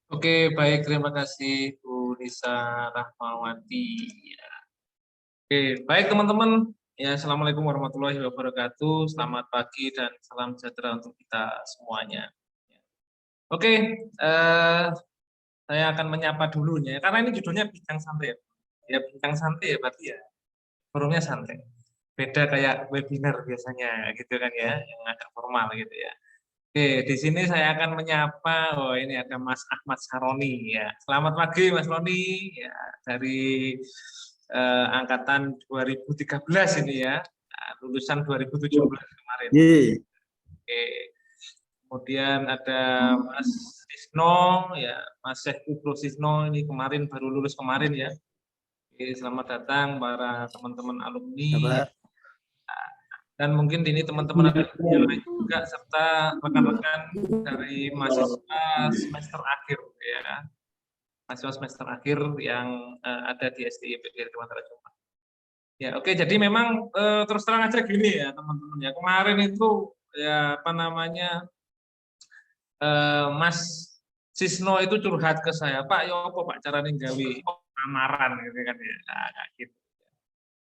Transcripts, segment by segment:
Oke, baik. Terima kasih Bu Nisa Rahmawati. Ya. Oke, baik teman-teman. Ya, Assalamualaikum warahmatullahi wabarakatuh. Selamat pagi dan salam sejahtera untuk kita semuanya. Ya. Oke, saya akan menyapa dulunya, karena ini judulnya bincang santai. Ya, bincang santai ya, berarti ya forumnya santai. Beda kayak webinar biasanya, gitu kan ya, yang agak formal gitu ya. Oke, di sini saya akan menyapa, oh ini ada Mas Ahmad Saroni ya. Selamat pagi Mas Roni ya, dari angkatan 2013 ini ya, lulusan 2017 kemarin. Ye. Oke. Kemudian ada Mas Sisno ya, Mas Syekh Sisno ini kemarin baru lulus kemarin ya. Oke, selamat datang para teman-teman alumni. Apa? Dan mungkin ini teman-teman yang lain juga serta rekan-rekan dari mahasiswa semester akhir ya, mahasiswa semester akhir yang ada di SDIP Kalimantan Jumat. Ya oke, jadi memang terus terang aja gini ya teman-teman ya, kemarin itu ya apa namanya Mas Sisno itu curhat ke saya, Pak, yo apa Pak cara gawe lamaran gitu kan ya, nah, kayak gitu.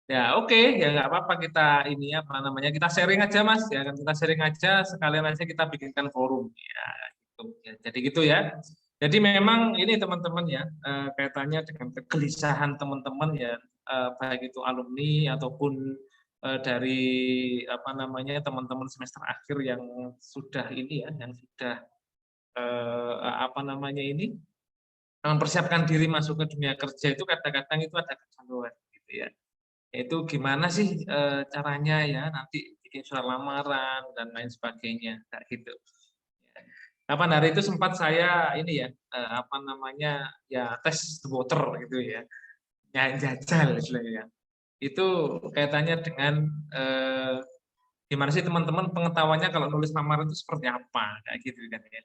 Ya oke, ya nggak apa-apa kita ini apa namanya kita sharing aja Mas ya kan, kita sharing aja sekalian aja kita bikinkan forum ya gitu. Ya, jadi gitu ya. Jadi memang ini teman-teman ya kaitannya dengan kegelisahan teman-teman ya baik itu alumni ataupun dari apa namanya teman-teman semester akhir yang sudah ini ya yang sudah apa namanya ini mempersiapkan diri masuk ke dunia kerja itu kadang-kadang itu ada kecanduan gitu ya. Itu gimana sih caranya ya nanti bikin surat lamaran dan lain sebagainya kayak gitu. Kapan hari itu sempat saya ini ya apa namanya ya tes the water gitu ya, jajal istilahnya. Itu kaitannya dengan gimana sih teman-teman pengetahuannya kalau nulis lamaran itu seperti apa kayak gitu kan ya.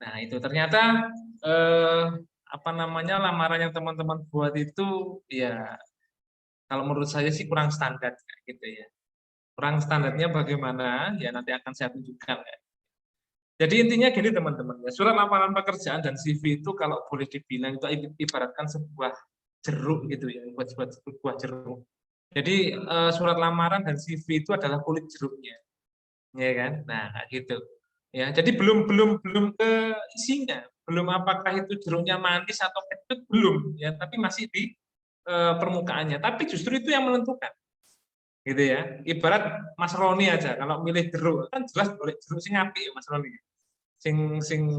Nah itu ternyata apa namanya lamaran yang teman-teman buat itu ya kalau menurut saya sih kurang standar kayak gitu ya. Kurang standarnya bagaimana? Ya nanti akan saya tunjukkan ya. Jadi intinya gini teman-teman ya, surat lamaran pekerjaan dan CV itu kalau boleh dibilang itu ibaratkan sebuah jeruk gitu ya, buat sebuah jeruk. Jadi surat lamaran dan CV itu adalah kulit jeruknya, ya kan? Nah, kayak gitu. Ya, jadi belum belum belum ke isinya, belum apakah itu jeruknya manis atau kecut belum ya, tapi masih di permukaannya. Tapi justru itu yang menentukan gitu ya. Ibarat Mas Roni aja kalau milih jeruk kan jelas boleh jeruk sing apik ya Mas Roni. Sing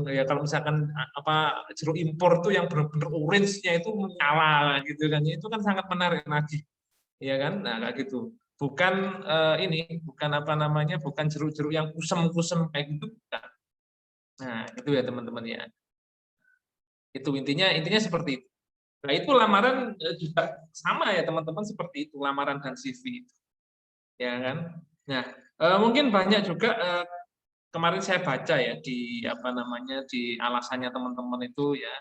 ya kalau misalkan apa jeruk impor tuh yang benar-benar orange-nya itu menyala gitu kan. Itu kan sangat menarik lagi. Ya kan? Nah, kayak gitu. Bukan ini, bukan apa namanya, bukan jeruk-jeruk yang kusem-kusem kayak gitu bukan. Nah, itu ya teman-teman ya. Itu intinya seperti itu. Nah, itu lamaran juga sama ya teman-teman seperti itu, lamaran dan CV itu. Ya kan? Nah, mungkin banyak juga kemarin saya baca ya di apa namanya di alasannya teman-teman itu ya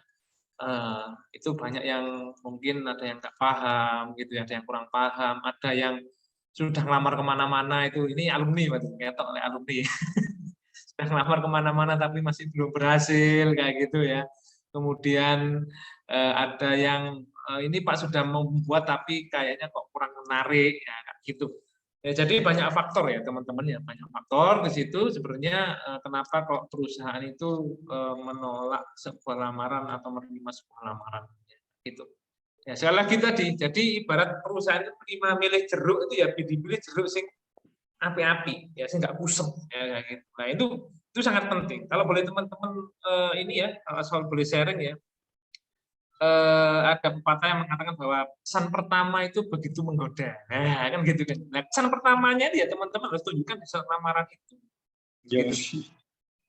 itu banyak yang mungkin ada yang nggak paham gitu ya, ada yang kurang paham, ada yang sudah ngelamar kemana-mana itu ini alumni berarti ketok oleh alumni sudah ngelamar kemana-mana tapi masih belum berhasil kayak gitu ya. Kemudian ada yang ini Pak sudah membuat tapi kayaknya kok kurang menarik ya kayak gitu. Ya, jadi banyak faktor ya teman-teman ya, banyak faktor di situ sebenarnya kenapa kok perusahaan itu menolak sebuah lamaran atau menerima sebuah lamaran gitu. Ya, sekali lagi tadi, jadi ibarat perusahaan itu milih jeruk itu ya pilih jeruk sing api-api ya sih nggak kusem ya gitu. Nah itu sangat penting. Kalau boleh teman-teman ini ya kalau soal boleh sharing ya ada pepatah yang mengatakan bahwa pesan pertama itu begitu menggoda. Nah, kan gitu kan. Nah, pesan pertamanya dia teman-teman harus tunjukkan di saat lamaran itu. Gitu.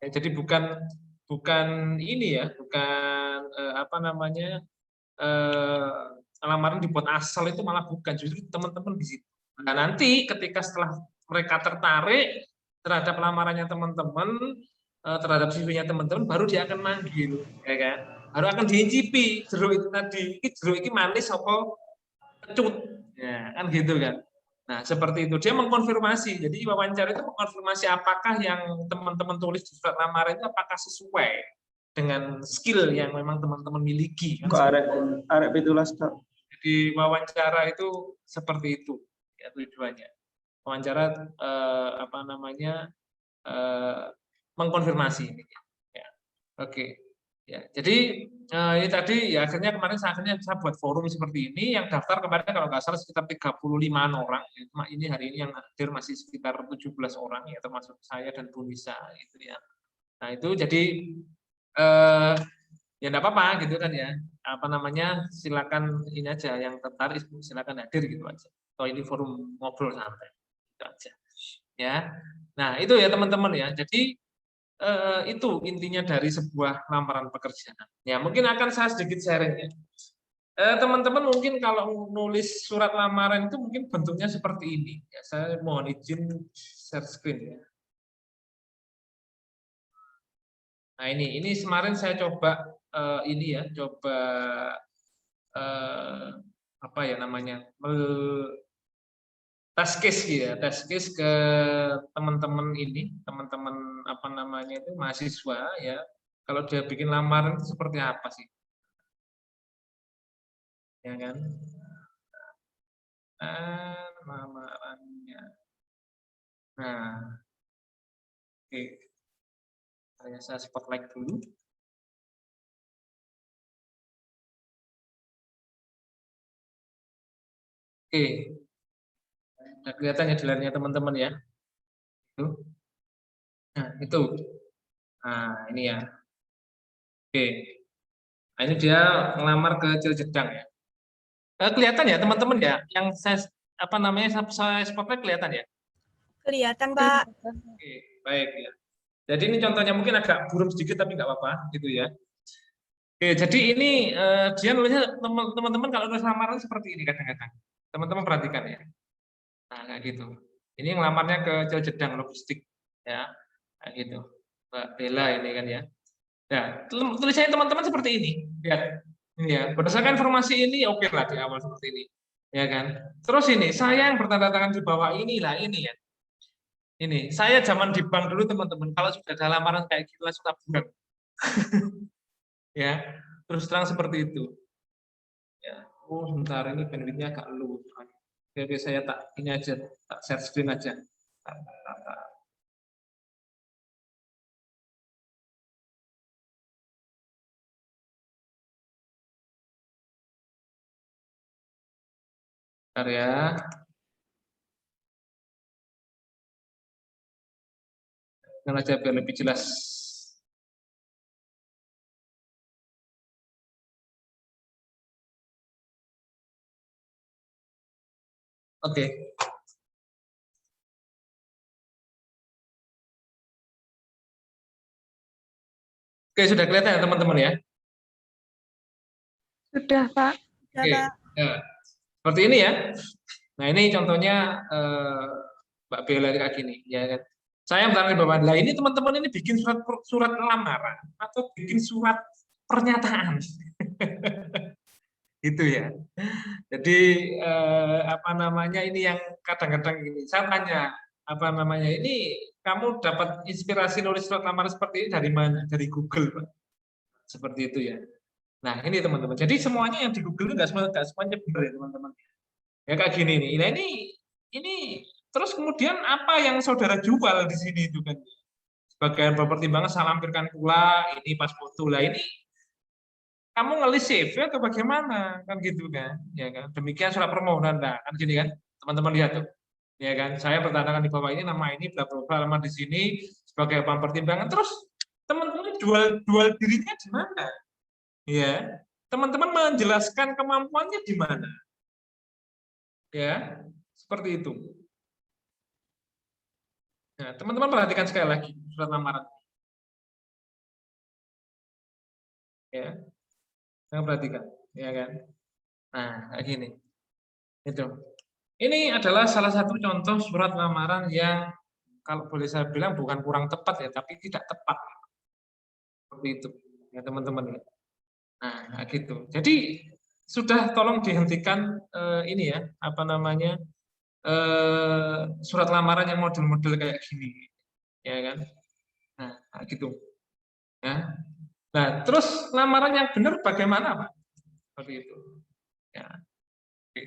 Ya, jadi bukan bukan ini ya, bukan apa namanya lamaran dibuat asal itu malah bukan, justru teman-teman di situ. Nah, nanti ketika setelah mereka tertarik terhadap lamarannya teman-teman, terhadap CV-nya teman-teman, baru dia akan manggil, ya kan? Baru akan diincipi jeruk itu tadi, ini jeruk ini manis apa kecut, ya kan gitu kan? Nah seperti itu dia mengkonfirmasi, jadi wawancara itu mengkonfirmasi apakah yang teman-teman tulis di surat lamaran itu apakah sesuai dengan skill yang memang teman-teman miliki. Kok arek pitulas Kak. Jadi wawancara itu seperti itu ya tujuannya. Wawancara apa namanya mengkonfirmasi ini. Ya. Oke. Ya, jadi ini tadi ya akhirnya kemarin saya buat forum seperti ini yang daftar kemarin kalau nggak salah sekitar 35-an orang. Ya, ini hari ini yang hadir masih sekitar 17 orang ya termasuk saya dan Bu Nisa gitu ya. Nah, itu jadi ya enggak apa-apa gitu kan ya. Apa namanya? Silakan ini aja yang tertarik silakan hadir gitu aja. Atau ini forum ngobrol santai. Itu aja. Ya. Nah, itu ya teman-teman ya. Jadi itu intinya dari sebuah lamaran pekerjaan. Ya, mungkin akan saya sedikit sharing ya. Teman-teman mungkin kalau nulis surat lamaran itu mungkin bentuknya seperti ini. Ya, saya mohon izin share screen ya. Nah, ini kemarin saya coba ini ya, coba apa ya namanya? Test case gitu ya, test case ke teman-teman ini, teman-teman apa namanya itu mahasiswa ya. Kalau dia bikin lamaran itu seperti apa sih? Ya kan? Lamarannya. Nah, oke. Saya spotlight dulu. Oke. Nah, kelihatan ya di layarnya teman-teman ya. Itu. Nah, itu. Nah, ini ya. Oke. Nah, ini dia ngelamar ke Ciljedang ya. Kelihatan ya teman-teman ya, yang saya apa namanya saya spotlight kelihatan ya? Kelihatan Pak. Oke, baik ya. Jadi ini contohnya mungkin agak buram sedikit tapi nggak apa-apa gitu ya. Oke, jadi ini dia nulisnya teman-teman kalau nulis lamaran seperti ini kadang-kadang. Teman-teman perhatikan ya. Nah, kayak gitu. Ini ngelamarnya ke Ciljedang Logistik ya. Kayak gitu. Mbak Bella ini kan ya. Ya, tulisannya teman-teman seperti ini. Lihat. Ini ya, berdasarkan informasi ini oke lah di awal seperti ini. Ya kan? Terus ini, saya yang bertanda tangan di bawah inilah ini ya. Ini, saya zaman di bank dulu teman-teman, kalau sudah ada lamaran kayak gitu langsung tabungan. Ya, terus terang seperti itu. Ya, oh sebentar ini bandwidthnya agak low. Oke, saya tak ini aja, tak share screen aja. Bentar ya. Dengan aja biar lebih jelas. Oke. Oke, sudah kelihatan ya teman-teman ya? Sudah Pak. Oke. Ya. Seperti ini ya. Nah, ini contohnya Mbak Bella kayak gini, ya kan? Saya bertanya di bawah, lah ini teman-teman ini bikin surat lamaran atau bikin surat pernyataan, gitu ya. Jadi apa namanya ini yang kadang-kadang gini, saya tanya apa namanya ini kamu dapat inspirasi nulis surat lamaran seperti ini dari mana? Dari Google, Pak. Seperti itu ya. Nah ini teman-teman. Jadi semuanya yang di Google itu nggak semuanya benar ya teman-teman. Ya kayak gini nih. Nah ini terus kemudian apa yang saudara jual di sini itu kan? Sebagai pertimbangan saya lampirkan pula ini pas foto lah ini kamu ngelis CV atau bagaimana kan gitu kan? Ya kan. Demikian surat permohonan lah kan gini kan teman-teman lihat tuh. Ya kan, saya bertandakan di bawah ini nama ini bla bla bla di sini sebagai bahan pertimbangan. Terus teman-teman jual dirinya di mana? Ya, teman-teman menjelaskan kemampuannya di mana? Ya, seperti itu. Nah, teman-teman perhatikan sekali lagi surat lamaran. Ya, saya perhatikan, ya kan? Nah, kayak gini. Itu. Ini adalah salah satu contoh surat lamaran yang kalau boleh saya bilang bukan kurang tepat ya, tapi tidak tepat. Seperti itu, ya teman-teman. Nah, gitu. Jadi sudah tolong dihentikan ini ya, apa namanya surat lamaran yang model-model kayak gini, ya kan? Nah, gitu. Ya. Nah, terus lamaran yang benar bagaimana, Pak? Seperti itu. Ya. Oke.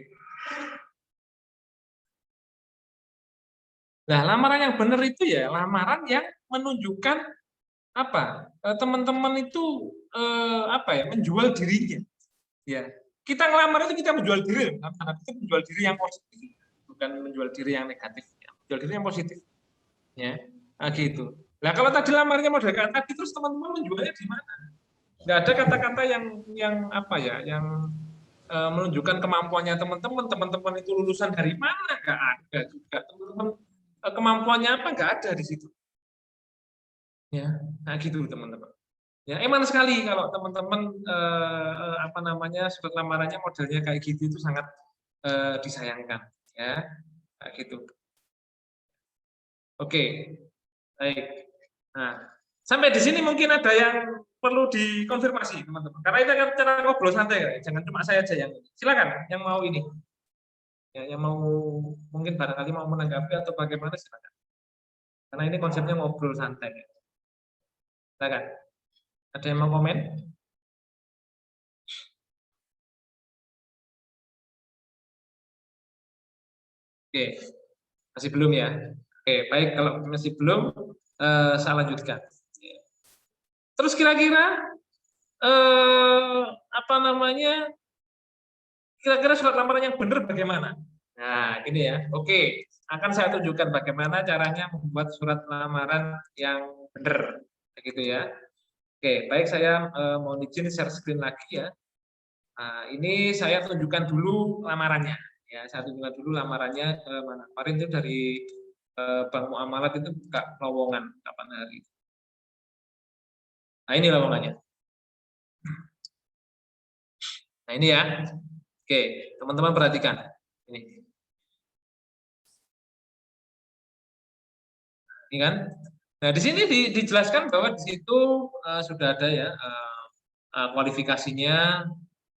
Nah, lamaran yang benar itu ya lamaran yang menunjukkan apa? Teman-teman itu apa ya? Menjual dirinya. Ya. Kita ngelamar itu kita menjual diri, karena itu menjual diri yang positif, bukan menjual diri yang negatif. Ya. Menjual diri yang positif. Ya. Nah, gitu. Nah, kalau tadi lamarnya model kayak tadi, terus teman-teman menjualnya di mana? Nggak ada kata-kata yang apa ya, yang menunjukkan kemampuannya teman-teman itu lulusan dari mana, nggak ada juga. Teman-teman kemampuannya apa, nggak ada di situ. Ya, nah gitu teman-teman. Ya, emang sekali kalau teman-teman apa namanya surat lamarannya modelnya kayak gitu itu sangat disayangkan. Ya, nah, gitu. Oke, baik. Nah, sampai di sini mungkin ada yang perlu dikonfirmasi teman-teman. Karena itu kan cara ngobrol santai, ya. Jangan cuma saya aja yang. Silakan, yang mau ini. Ya, yang mau mungkin barangkali mau menanggapi atau bagaimana silakan. Karena ini konsepnya ngobrol santai. Silakan. Ada yang mau komen? Oke, masih belum ya. Oke, baik kalau masih belum, saya lanjutkan. Terus kira-kira apa namanya? Kira-kira surat lamaran yang benar bagaimana? Nah, ini ya. Oke, akan saya tunjukkan bagaimana caranya membuat surat lamaran yang benar, begitu ya. Oke, baik saya mau izin share screen lagi ya. Nah, ini saya tunjukkan dulu lamarannya. Ya, saya tunjukkan dulu lamarannya mana. Kemarin itu dari Bank Muamalat itu buka lowongan kapan hari. Nah, ini lowongannya. Nah, ini ya. Oke, teman-teman perhatikan. Ini. Ini kan. Nah, di sini dijelaskan bahwa di situ sudah ada ya kualifikasinya,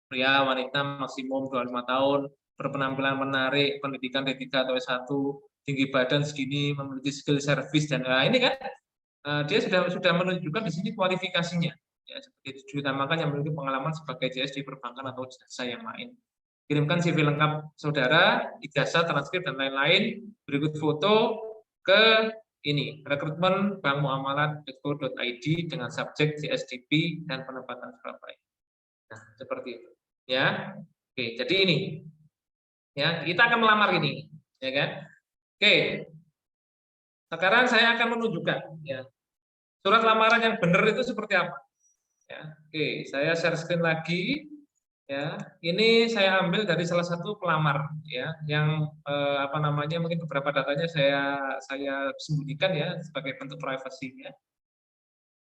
pria wanita maksimum 25 tahun, berpenampilan menarik, pendidikan D3 atau S1, tinggi badan segini, memiliki skill service dan ini kan dia sudah menunjukkan di sini kualifikasinya. Ya, seperti itu ditambahkan yang memiliki pengalaman sebagai JS di perbankan atau jasa yang lain. Kirimkan CV lengkap saudara, ijazah, transkrip dan lain-lain. Berikut foto ke ini rekrutmen bankmuamalat.co.id dengan subjek JSDP dan penempatan Surabaya. Nah, seperti itu. Ya, oke. Jadi ini, ya kita akan melamar ini, ya kan? Oke. Sekarang saya akan menunjukkan, ya surat lamaran yang benar itu seperti apa. Ya, oke. Saya share screen lagi. Ya, ini saya ambil dari salah satu pelamar, ya, yang apa namanya mungkin beberapa datanya saya sembunyikan ya sebagai bentuk privasinya.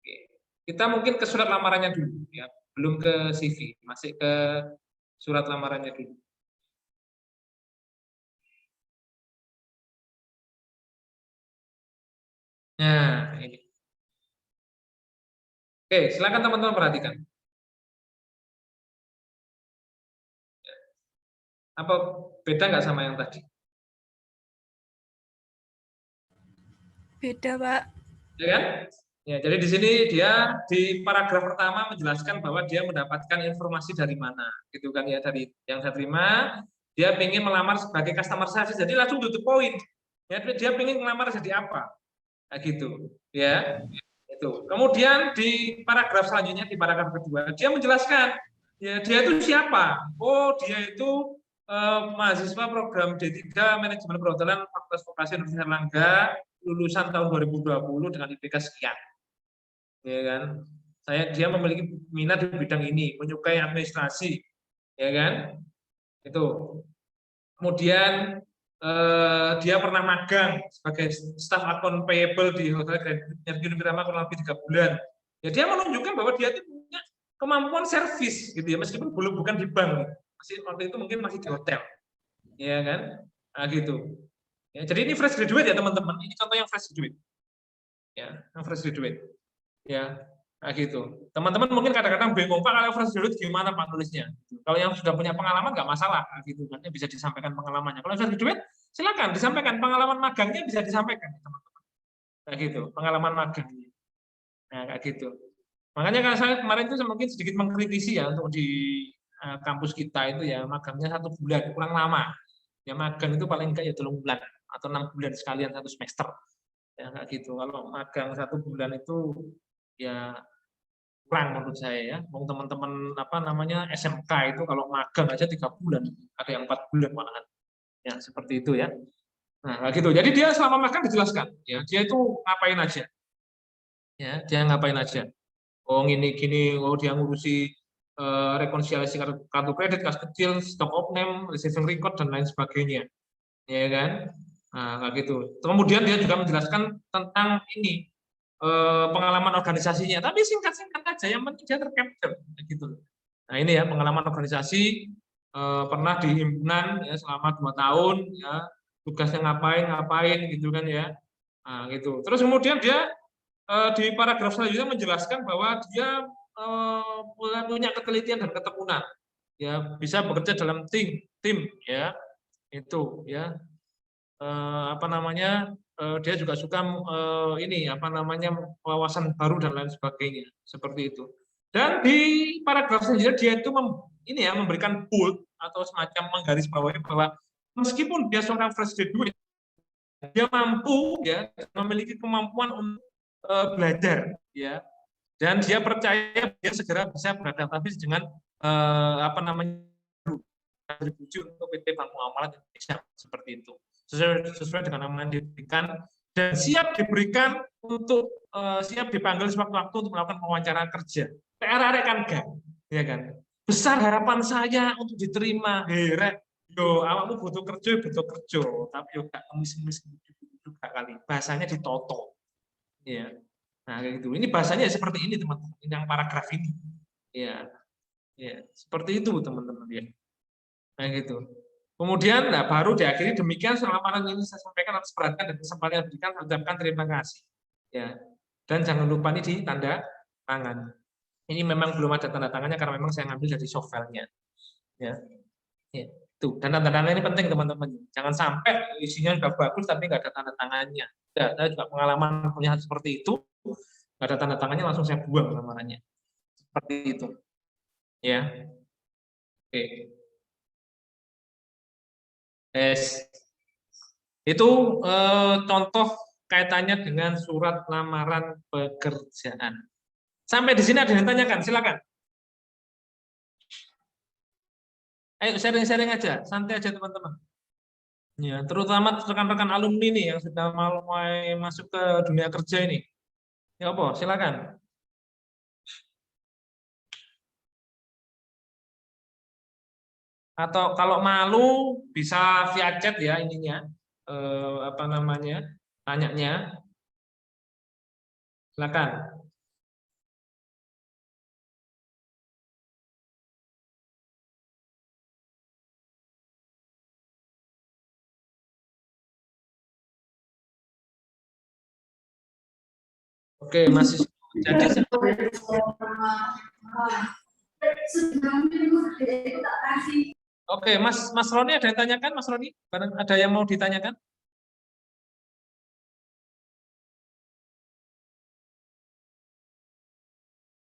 Oke. Kita mungkin ke surat lamarannya dulu, ya, belum ke CV, masih ke surat lamarannya dulu. Nah, ini. Oke, silakan teman-teman perhatikan. Apa beda nggak sama yang tadi? Beda, Pak. Ya kan? Ya, jadi di sini dia di paragraf pertama menjelaskan bahwa dia mendapatkan informasi dari mana, gitu kan ya, dari yang saya terima, dia ingin melamar sebagai customer service, jadi langsung to the point. Ya, dia ingin melamar jadi apa? Nah, gitu, ya. Itu. Kemudian di paragraf selanjutnya, di paragraf kedua, dia menjelaskan, ya dia itu siapa? Oh, dia itu mahasiswa program D3 Manajemen Perhotelan Fakultas Vokasi Universitas Erlangga, lulusan tahun 2020 dengan IPK sekian. Ya kan? Dia memiliki minat di bidang ini, menyukai administrasi, ya kan? Itu. Kemudian dia pernah magang sebagai staff account payable di Hotel Grand Univerama kurang lebih 3 bulan. Ya dia menunjukkan bahwa dia itu punya kemampuan servis gitu ya, meskipun bukan di bank. Masih waktu itu mungkin masih di hotel. Ya kan? Nah, gitu. Ya, jadi ini fresh graduate ya teman-teman. Ini contoh yang fresh graduate. Ya, yang fresh graduate. Ya, nah gitu. Teman-teman mungkin kadang-kadang bingung, Pak, kalau fresh graduate gimana Pak nulisnya? Kalau yang sudah punya pengalaman nggak masalah, gitu kan, bisa disampaikan pengalamannya. Kalau fresh graduate, silakan disampaikan pengalaman magangnya, bisa disampaikan teman-teman. Kayak gitu, pengalaman magangnya. Nah, kayak gitu. Makanya kalau saya kemarin itu mungkin sedikit mengkritisi ya untuk di kampus kita itu ya magangnya 1 bulan kurang lama. Ya magang itu paling enggak ya 3 bulan atau 6 bulan sekalian 1 semester. Ya enggak gitu. Kalau magang 1 bulan itu ya kurang menurut saya ya. Mau teman-teman apa namanya SMK itu kalau magang aja 3 bulan, ada yang 4 bulan malahan. Ya seperti itu ya. Nah, gitu. Jadi dia selama magang dijelaskan ya, dia itu ngapain aja. Ya, dia ngapain aja. Oh ini gini, oh dia ngurusi rekonsiliasi kartu kredit, kas kecil, stock of name, receiving record dan lain sebagainya, ya kan? Nah, kayak gitu. Kemudian dia juga menjelaskan tentang ini pengalaman organisasinya, tapi singkat-singkat aja, yang penting dia tercapture, gitu. Nah ini ya pengalaman organisasi, pernah di himpunan ya selama 2 tahun, ya tugasnya ngapain gitu kan ya. Nah, gitu. Terus kemudian dia di paragraf selanjutnya menjelaskan bahwa dia punya ketelitian dan ketekunan, ya bisa bekerja dalam tim ya itu ya apa namanya dia juga suka ini apa namanya wawasan baru dan lain sebagainya seperti itu. Dan di paragraf selanjutnya dia itu ini ya memberikan bold atau semacam menggarisbawahi bahwa meskipun dia seorang fresh graduate, dia mampu ya memiliki kemampuan untuk belajar ya, dan dia percaya dia segera bisa beradaptasi dengan apa namanya kontribusi untuk PT Bank Muamalat Indonesia seperti itu, sesuai dengan amanah yang diberikan dan siap diberikan untuk siap dipanggil sewaktu-waktu untuk melakukan wawancara kerja. PR kan enggak, ya kan? Besar harapan saya untuk diterima. Heret, yo awakmu butuh kerja, tapi yo gak kemis-kemis juga kali. Bahasanya ditoto. Ya. Nah, kayak gitu. Ini bahasanya seperti ini, teman-teman. Ini yang paragraf ini. Ya. Ya, seperti itu, teman-teman ya. Nah, gitu. Kemudian nah, baru diakhiri demikian selama ini saya sampaikan atas perhatian dan kesempatan yang diberikan, ucapkan terima kasih. Ya. Dan jangan lupa ini di tanda tangan. Ini memang belum ada tanda tangannya karena memang saya ngambil dari softwarenya. Ya. Ya. Tuh, dan tanda tangan ini penting teman-teman. Jangan sampai isinya sudah bagus tapi nggak ada tanda tangannya. Ya, saya juga pengalaman punya seperti itu, nggak ada tanda tangannya langsung saya buang lamarannya. Seperti itu. Ya. Oke. Itu contoh kaitannya dengan surat lamaran pekerjaan. Sampai di sini ada yang tanyakan, silakan. Ayo sharing-sharing aja, santai aja teman-teman. Ya, terutama rekan-rekan alumni nih yang sudah mulai masuk ke dunia kerja ini. Ya apa? Silakan. Atau kalau malu bisa via chat ya ininya. Apa namanya? Tanyanya. Silakan. Oke, masih jadi Oke, Mas Roni ada yang tanyakan, Mas Roni? Ada yang mau ditanyakan?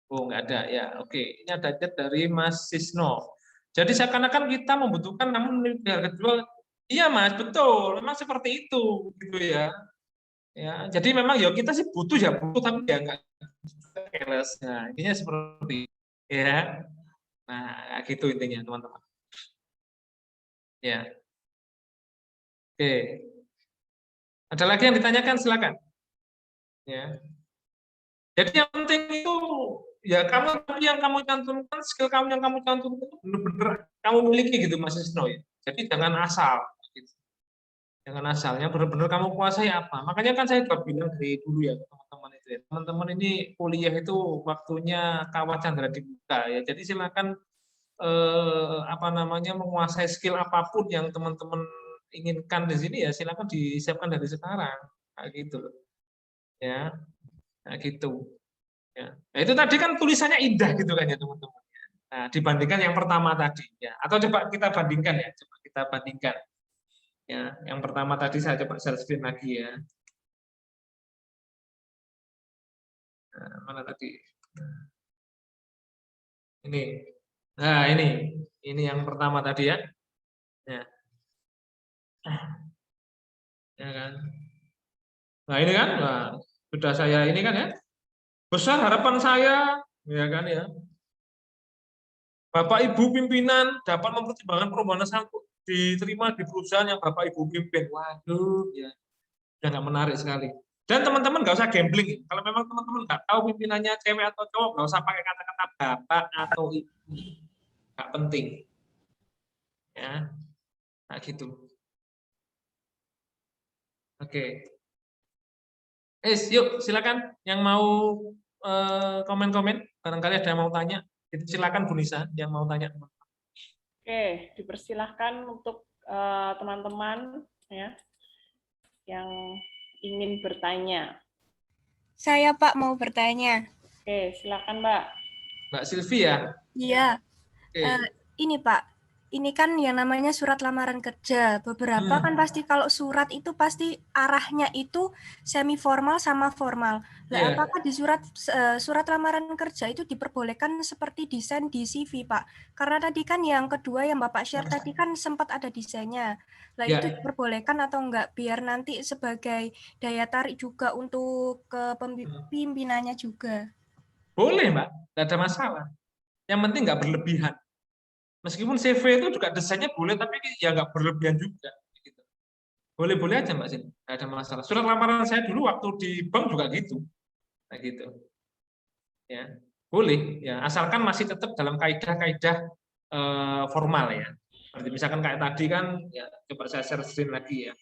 Oh, nggak ada ya. Oke, ini ada chat dari Mas Sisno. Jadi seakan-akan kita membutuhkan namun harga jual. Iya, Mas, betul. Memang seperti itu, gitu ya. Ya, jadi memang ya kita sih butuh ya butuh tapi ya nggak careless. Nah, intinya seperti ya. Nah, gitu intinya, teman-teman. Ya. Oke. Ada lagi yang ditanyakan, silakan. Ya. Jadi yang penting itu ya kamu yang kamu cantumkan, skill kamu yang kamu cantumkan itu benar-benar kamu miliki gitu Mas Isno ya. Jadi jangan asal gitu. Jangan asalnya benar-benar kamu kuasai apa. Makanya kan saya juga bilang dari dulu ya teman-teman itu ya. Teman-teman ini kuliah itu waktunya kawah candra dibuka ya. Jadi silakan apa namanya menguasai skill apapun yang teman-teman inginkan di sini ya silakan disiapkan dari sekarang. Kayak gitu loh. Ya. Nah, gitu. Ya. Nah, itu tadi kan tulisannya indah gitu kan ya teman-teman. Nah, dibandingkan yang pertama tadi ya. Atau coba kita bandingkan ya, coba kita bandingkan. Ya, yang pertama tadi saya coba share screen lagi ya. Nah, mana tadi? Ini. Nah, ini yang pertama tadi ya. Ya, ya kan. Nah, ini kan, nah, sudah saya ini kan ya. Besar harapan saya, ya kan ya. Bapak Ibu pimpinan dapat mempertimbangkan perubahan sanggup diterima di perusahaan yang Bapak Ibu pimpin. Waduh, ya, udah nggak menarik sekali. Dan teman-teman nggak usah gambling. Kalau memang teman-teman nggak tahu pimpinannya cewek atau cowok, nggak usah pakai kata-kata bapak atau ibu. Nggak penting. Ya, nah gitu. Oke. Yuk silakan yang mau komen-komen. Barangkali ada yang mau tanya. Silakan Bu Nisa yang mau tanya. Oke, dipersilahkan untuk teman-teman ya yang ingin bertanya. Saya Pak mau bertanya. Oke, silakan Mbak. Mbak Sylvia. Iya, Oke. ini Pak, ini kan yang namanya surat lamaran kerja. Beberapa kan pasti kalau surat itu pasti arahnya itu semi formal sama formal. Nah, Iya. apakah di surat lamaran kerja itu diperbolehkan seperti desain di CV, Pak? Karena tadi kan yang kedua yang Bapak share tadi kan sempat ada desainnya. Nah, Ya. itu diperbolehkan atau enggak biar nanti sebagai daya tarik juga untuk ke pimpinannya juga. Boleh, Mbak. Nggak ada masalah. Yang penting nggak berlebihan. Meskipun CV itu juga desainnya boleh, tapi ya nggak berlebihan juga. Gitu. Boleh-boleh aja, Mbak Sin. Nggak ada masalah. Surat lamaran saya dulu waktu di bank juga gitu. Nah, gitu. Ya, boleh. Ya, asalkan masih tetap dalam kaidah-kaidah formal ya. Seperti misalkan kayak tadi kan, ya coba saya share screen lagi ya.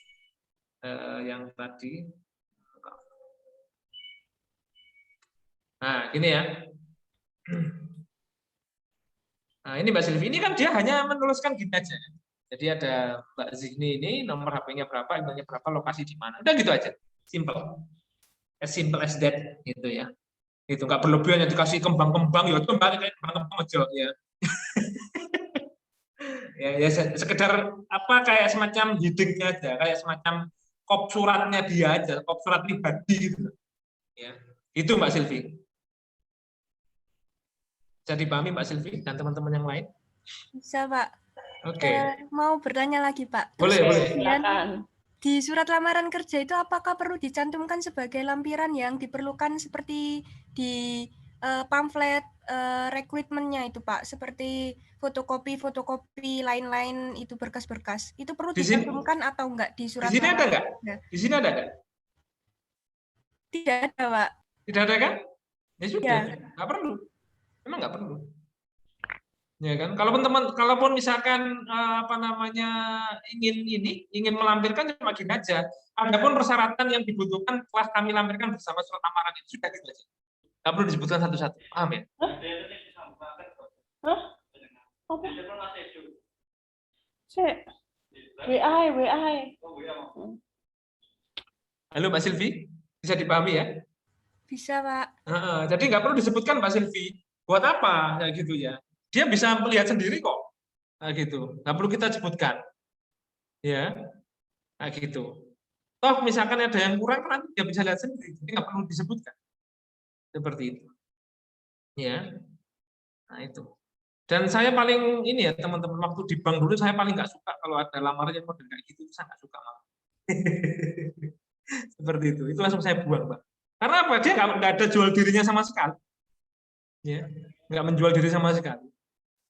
Yang tadi. Nah, gini ya. Nah, ini Mbak Silvi, ini kan dia hanya menuliskan gini aja. Jadi ada Mbak Zihni ini, nomor HP-nya berapa, emailnya berapa, lokasi di mana. Udah gitu aja. Simple as that gitu ya. Itu nggak berlebihan yang dikasih kembang-kembang ya, itu Mbak kayak kembang-kembang aja ya. Ya sekedar apa kayak semacam hidingnya aja, kayak semacam kop suratnya dia aja, kop surat pribadi gitu. Ya. Itu Mbak Silvi. Bisa dipahami Mbak Silvi dan teman-teman yang lain? Bisa, Pak. Oke. Mau bertanya lagi, Pak. Boleh, boleh. Silakan. Di surat lamaran kerja itu apakah perlu dicantumkan sebagai lampiran yang diperlukan seperti di pamflet rekrutmennya itu, Pak? Seperti fotokopi lain-lain itu berkas-berkas. Itu perlu Di sini, dicantumkan atau enggak di di surat sini ada lamaran nggak? kerja? Di sini ada nggak? Tidak ada, Pak. Tidak ada kan? Ya sudah, Ya. nggak perlu. Memang nggak perlu. Ya kan? Kalaupun misalkan apa namanya ingin melampirkan cuma gini aja. Adapun persyaratan yang dibutuhkan telah kami lampirkan bersama surat lamaran itu sudah gitu aja. Nggak perlu disebutkan satu-satu. Paham ya? Hah? Apa? Cek. WA. Halo Mbak Silvi, bisa dipahami ya? Bisa, Pak. Jadi nggak perlu disebutkan Mbak Silvi. Buat apa? Ya gitu ya. Dia bisa melihat sendiri kok. Nah, gitu. Nggak perlu kita sebutkan. Ya, nah, gitu. Toh misalkan ada yang kurang kan nanti dia bisa lihat sendiri. Jadi nggak perlu disebutkan. Seperti itu. Ya. Nah, itu. Dan saya paling ini ya teman-teman, waktu di bank dulu saya paling nggak suka kalau ada lamaran yang model kayak gitu, saya nggak suka malah. Seperti itu. Itu langsung saya buang, Mbak. Karena apa? Dia nggak ada jual dirinya sama sekali. Ya, nggak menjual diri sama sekali.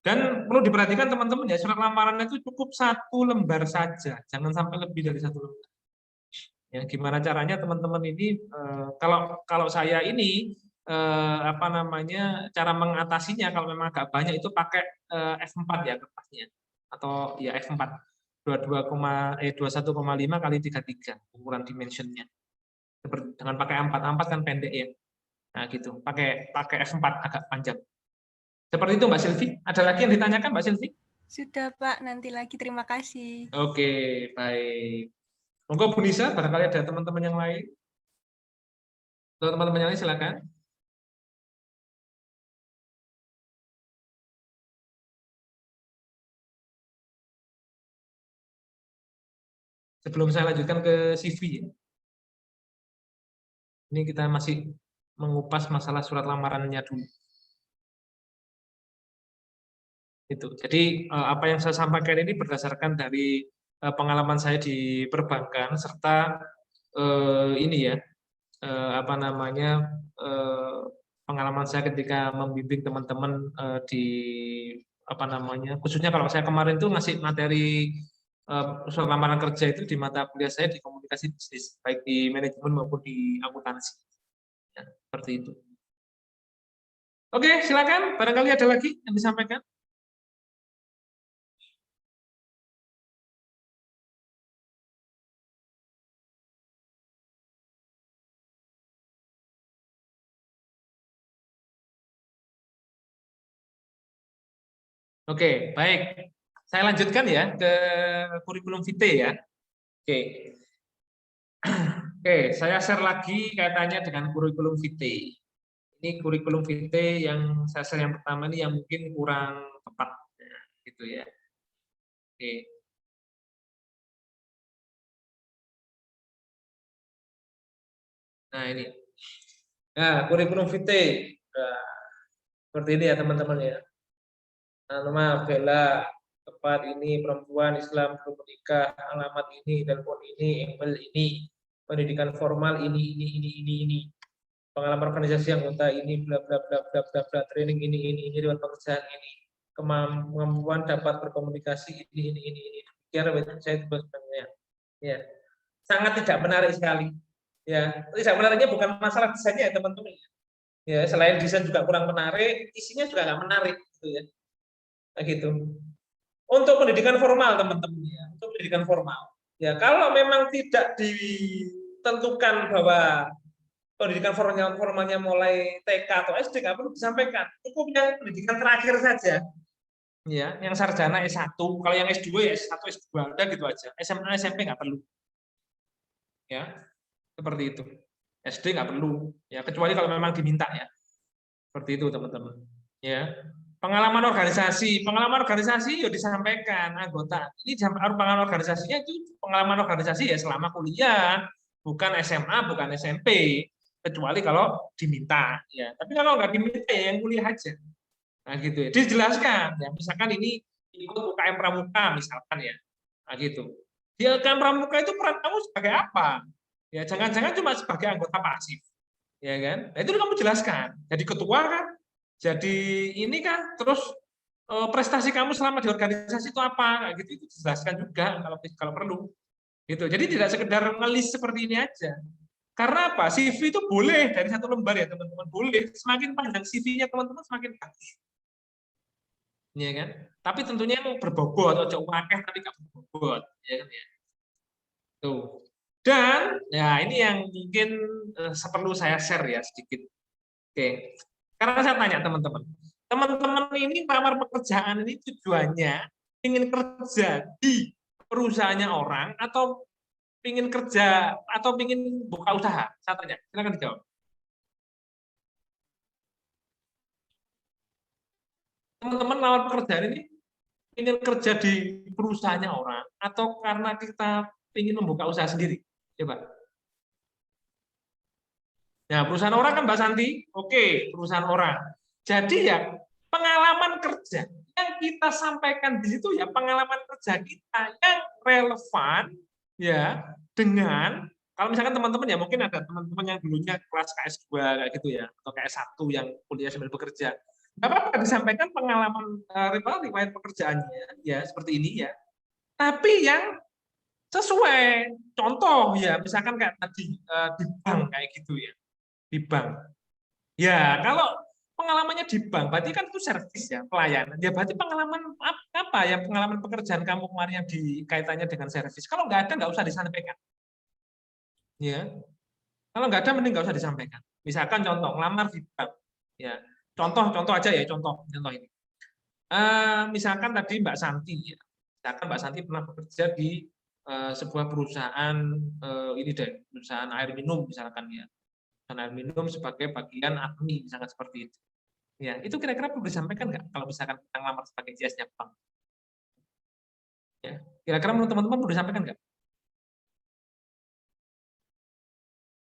Dan perlu diperhatikan teman-teman ya, surat lamaran itu cukup 1 lembar saja, jangan sampai lebih dari 1 lembar. Ya, gimana caranya teman-teman ini kalau saya ini apa namanya cara mengatasinya kalau memang agak banyak itu pakai F4 ya kertasnya atau ya F4 21,5 kali 33 ukuran dimensionnya. Seperti dengan pakai A4 kan pendek ya. Nah gitu, pakai F4 agak panjang. Seperti itu Mbak Silvi. Ada lagi yang ditanyakan Mbak Silvi? Sudah, Pak. Nanti lagi. Terima kasih. Oke, baik. Monggo Bu Nisa, barangkali ada teman-teman yang lain. Teman-teman yang lain silakan. Sebelum saya lanjutkan ke CV, ini kita masih mengupas masalah surat lamarannya dulu. Itu. Jadi apa yang saya sampaikan ini berdasarkan dari pengalaman saya di perbankan serta ini ya apa namanya pengalaman saya ketika membimbing teman-teman di apa namanya khususnya kalau saya kemarin tuh ngasih materi usul lamaran kerja itu di mata kuliah saya di komunikasi bisnis baik di manajemen maupun di akuntansi ya, seperti itu. Oke, silakan. Barangkali ada lagi yang disampaikan. Oke, baik. Saya lanjutkan ya ke kurikulum vitae ya. Oke. Oke, saya share lagi kaitannya dengan kurikulum vitae. Ini kurikulum vitae yang saya share yang pertama ini yang mungkin kurang tepat gitu ya. Oke. Nah, ini. Nah, kurikulum vitae. Nah, seperti ini ya teman-teman ya. Nama bela tempat ini perempuan Islam belum menikah, alamat ini, telepon ini, email ini, pendidikan formal ini, pengalaman organisasi anggota ini, bla bla bla bla bla bla, training ini, riwayat pekerjaan ini, kemampuan dapat berkomunikasi ini. Kira saya itu sebenarnya, ya sangat tidak menarik sekali, ya tidak menariknya bukan masalah desainnya ya teman-teman, ya selain desain juga kurang menarik, isinya juga nggak menarik, gitu ya. Nah, gitu. Untuk pendidikan formal teman-teman ya, untuk pendidikan formal. Ya, kalau memang tidak ditentukan bahwa pendidikan formalnya mulai TK atau SD nggak perlu disampaikan. Cukup yang pendidikan terakhir saja. Ya, yang sarjana S1, kalau yang S2 ya S1, S2 udah gitu aja. SMA, SMP nggak perlu. Ya, seperti itu. SD nggak perlu. Ya, kecuali kalau memang diminta ya. Seperti itu teman-teman. Ya. Pengalaman organisasi ya disampaikan anggota. Ini pengalaman organisasinya itu pengalaman organisasi ya selama kuliah, bukan SMA, bukan SMP, kecuali kalau diminta. Ya, tapi kalau nggak diminta ya yang kuliah aja. Nah gitu ya. Dijelaskan. Ya, misalkan ini ikut UKM Pramuka misalkan ya. Nah gitu. Di UKM Pramuka itu peran kamu sebagai apa? Ya jangan-jangan cuma sebagai anggota pasif. Ya kan? Nah, itu kamu jelaskan. Jadi ketua kan, jadi ini kan, terus prestasi kamu selama di organisasi itu apa? Gitu itu dijelaskan juga kalau perlu. Gitu. Jadi tidak sekedar ngelis seperti ini aja. Karena apa? CV itu boleh dari satu lembar ya teman-teman, boleh. Semakin panjang CV-nya teman-teman semakin bagus. Ya kan? Tapi tentunya yang berbobot, atau wakeh tapi nggak berbobot, ya kan ya. Tuh. Dan ya ini yang mungkin perlu saya share ya sedikit. Oke. Karena saya tanya teman-teman. Teman-teman ini melamar pekerjaan ini tujuannya ingin kerja di perusahaannya orang atau ingin kerja atau ingin buka usaha? Saya tanya, silakan dijawab. Teman-teman melamar pekerjaan ini ingin kerja di perusahaannya orang atau karena kita ingin membuka usaha sendiri? Coba. Nah, perusahaan orang kan Mbak Santi? Oke, perusahaan orang. Jadi ya pengalaman kerja yang kita sampaikan di situ ya pengalaman kerja kita yang relevan ya dengan kalau misalkan teman-teman ya mungkin ada teman-teman yang dulunya kelas KS2 kayak gitu ya atau KS1 yang kuliah sambil bekerja. Enggak apa-apa disampaikan pengalaman riwayat pekerjaannya ya seperti ini ya. Tapi yang sesuai contoh ya misalkan kayak tadi di bank kayak gitu ya. Di bank. Ya, kalau pengalamannya di bank, berarti kan itu servis ya, pelayanan. Ya, berarti pengalaman apa ya, pengalaman pekerjaan kamu kemarin yang dikaitannya dengan servis. Kalau nggak ada, nggak usah disampaikan. Ya, kalau nggak ada, mending nggak usah disampaikan. Misalkan contoh, ngelamar di bank. Ya, contoh aja ya, contoh ini. Misalkan tadi Mbak Santi, ya. Misalkan Mbak Santi pernah bekerja di sebuah perusahaan ini deh, perusahaan air minum misalkan ya. Air minum sebagai bagian admin misalkan seperti itu. Ya, itu kira-kira perlu disampaikan nggak kalau misalkan kita ngelamar sebagai JS-nya bank? Ya, kira-kira menurut teman-teman perlu disampaikan nggak?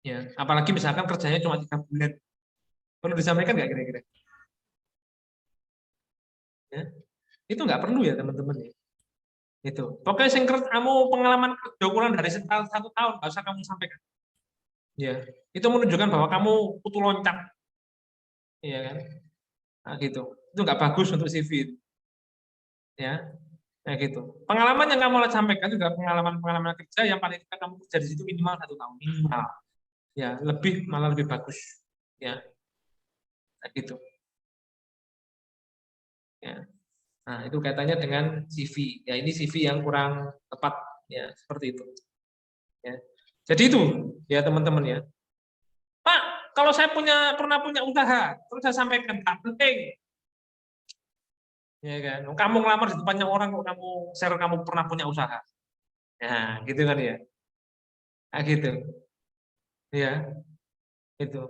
Ya, apalagi misalkan kerjanya cuma 3 bulan, perlu disampaikan nggak kira-kira? Ya. Itu nggak perlu ya teman-teman ya. Itu. Pokoknya kamu pengalaman kerja kurang dari 1 tahun, nggak usah kamu sampaikan. Ya, itu menunjukkan bahwa kamu kutu loncat, ya kan? Nah, gitu. Itu nggak bagus untuk CV. Ya, kayak gitu. Pengalaman yang kamu sampaikan juga pengalaman kerja yang paling tidak kamu kerja di situ minimal 1 tahun minimal. Ya, malah lebih bagus. Ya, kayak gitu. Ya. Nah, itu kaitannya dengan CV. Ya, ini CV yang kurang tepat. Ya, seperti itu. Ya. Jadi itu, ya teman-teman ya. Pak, kalau saya pernah punya usaha, terus saya sampaikan, tak penting. Ya kan? Kamu ngelamar di depannya orang, kok kamu share kamu pernah punya usaha. Ya, gitu kan ya. Nah, gitu. Ya, itu.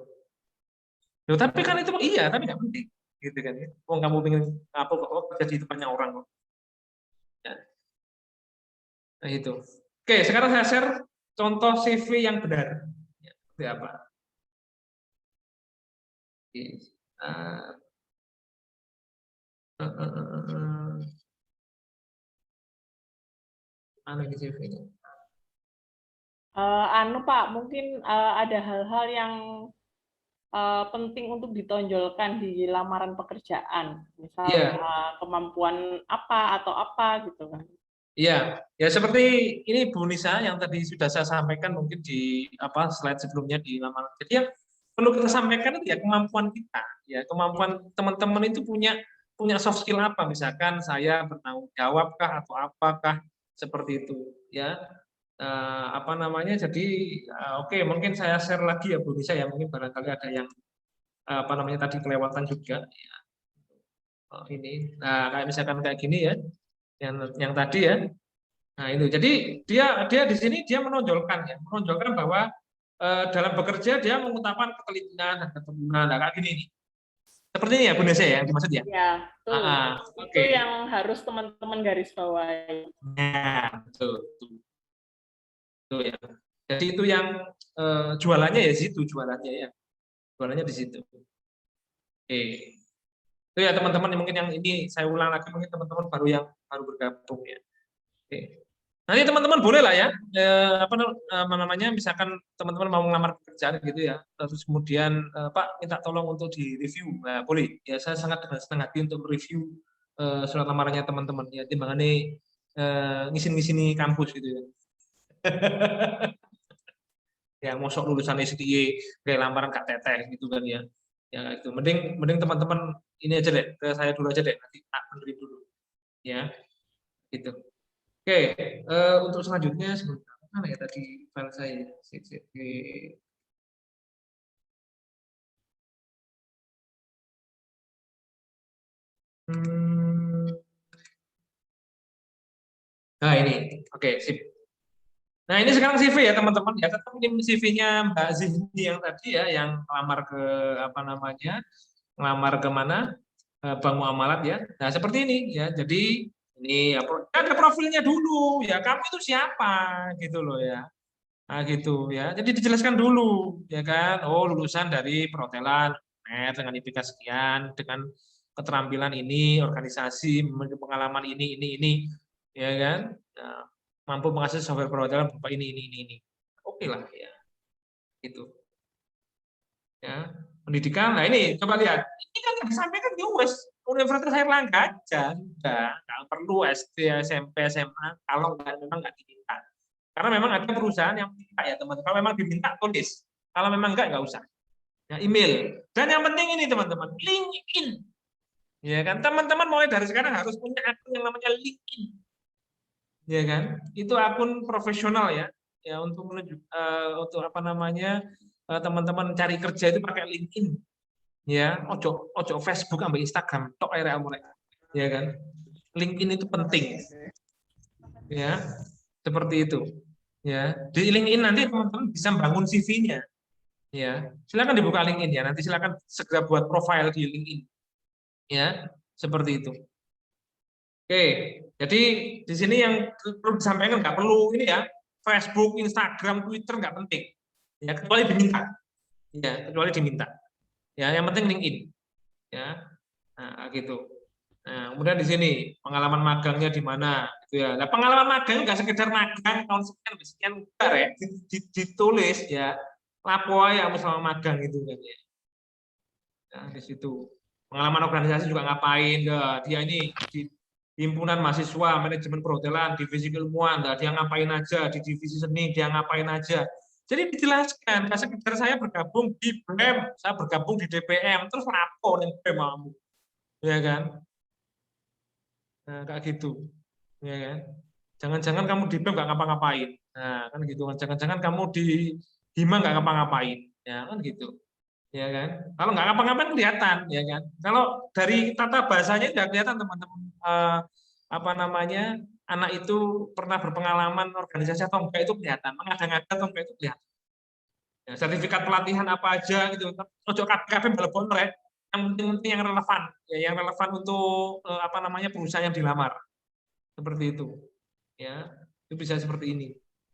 Loh, tapi kan itu iya, tapi nggak penting. Gitu kan ya. Oh, kamu pengen apa kok kerja di depannya orang kok. Ya. Nah, itu. Oke, sekarang saya share contoh CV yang benar. Ya, seperti apa? Oke. Nah, mana ini CV-nya? Anu Pak, mungkin ada hal-hal yang penting untuk ditonjolkan di lamaran pekerjaan, misal Iya, kemampuan apa atau apa gitu kan. iya. Ya seperti ini Bu Nisa yang tadi sudah saya sampaikan mungkin di slide sebelumnya di lamaran. Jadi yang perlu kita sampaikan itu ya kemampuan kita, ya kemampuan teman-teman itu punya soft skill apa, misalkan saya bertanggung jawabkah atau apakah seperti itu, ya. Apa namanya? Jadi oke, mungkin saya share lagi ya Bu Nisa ya, mungkin barangkali ada yang apa namanya tadi kelewatan juga. Ya. Oh, ini, nah kayak misalkan kayak gini ya, yang tadi ya. Nah itu, jadi dia di sini dia menonjolkan bahwa dalam bekerja dia mengutamakan ketelitian dan ketekunan. Nah, kayak gini nih. Seperti ini ya Bu Nesa ya, yang dimaksud ya. Ya, betul. Itu Oke. yang harus teman-teman garis bawahi. Nah, betul. Itu ya. Jadi itu yang jualannya ya di situ, jualannya ya. Jualannya di situ. Oke. Itu ya teman-teman, mungkin yang ini saya ulang lagi, mungkin teman-teman baru bergabung ya. Oke. Nanti teman-teman boleh lah ya, apa namanya, misalkan teman-teman mau melamar pekerjaan gitu ya, terus kemudian Pak minta tolong untuk di review, nah, boleh. Ya saya sangat dengan senang hati untuk mereview surat lamarannya teman-teman ya, timbangannya ngisin-ngisini kampus gitu ya. Ya mosok lulusan SDY kayak lamaran Kak Teteh gitu kan ya. Ya itu mending teman-teman ini aja deh, ke saya dulu aja deh, nanti tak benerin dulu. Ya, gitu. Oke, untuk selanjutnya sebentar, mana ya tadi file saya? Nah ini, oke, sip. Nah ini sekarang CV ya teman-teman ya, tetap ini CV-nya Mbak Zihni yang tadi ya, yang ngelamar ke apa namanya, ngelamar ke mana? Bank Muamalat ya. Nah seperti ini ya, jadi ini ya, ada profilnya dulu ya, kamu itu siapa gitu loh ya. Nah gitu ya. Jadi dijelaskan dulu ya kan. Oh, lulusan dari perhotelan dengan IPK sekian, dengan keterampilan ini, organisasi, memiliki pengalaman ini ya kan. Nah, mampu mengakses software perhotelan berupa ini. Oke lah ya. Gitu. Ya. Pendidikan. Nah, ini coba lihat. Ini kan yang disampaikan di Universitas Airlangga aja, sudah. Nggak perlu SD, SMP, SMA kalau memang nggak diminta. Karena memang ada perusahaan yang minta ya teman-teman. Kalau memang diminta tulis. Kalau memang enggak usah. Ya, email. Dan yang penting ini teman-teman, LinkedIn. Ya kan, teman-teman mulai dari sekarang harus punya akun yang namanya LinkedIn. Ya kan, itu akun profesional ya. Ya untuk untuk apa namanya, teman-teman cari kerja itu pakai LinkedIn. Ya, ojo Facebook sampai Instagram tok area mulai. Ya kan. LinkedIn itu penting. Ya. Seperti itu. Ya, di LinkedIn nanti teman-teman bisa bangun CV-nya. Ya, silakan dibuka LinkedIn ya. Nanti silakan segera buat profile di LinkedIn. Ya, seperti itu. Oke, jadi di sini yang perlu disampaikan nggak perlu ini ya, Facebook, Instagram, Twitter nggak penting. Ya, kecuali diminta. Ya, kecuali diminta. Ya, yang penting LinkedIn. Ya, nah, gitu. Nah, kemudian di sini pengalaman magangnya di mana, gitu ya. Nah, pengalaman magang nggak sekedar magang tahun sekian enggak ya, ditulis ya, lapo ya selama magang itu kan ya. Nah, di situ pengalaman organisasi juga ngapain, dia ini di himpunan mahasiswa, manajemen perhotelan, divisi keilmuan, dia ngapain aja, di divisi seni dia ngapain aja. Jadi dijelaskan, nggak sekedar saya bergabung di BEM, saya bergabung di DPM, terus lapor yang BEM kamu, ya kan? Nah, kayak gitu, ya kan? Jangan-jangan kamu di BEM nggak ngapa-ngapain, nah kan gitu kan? Jangan-jangan kamu di Hima nggak ngapa-ngapain, ya kan gitu, ya kan? Kalau nggak ngapa-ngapain kelihatan, ya kan? Kalau dari tata bahasanya nggak kelihatan teman-teman, apa namanya, anak itu pernah berpengalaman organisasi atau enggak itu kelihatan, mengada-ngada atau enggak itu kelihatan. Ya, sertifikat pelatihan apa aja gitu, ojo kabeh balebon rek, yang penting-penting yang relevan, ya yang relevan untuk apa namanya perusahaan yang dilamar, seperti itu, ya itu bisa seperti ini,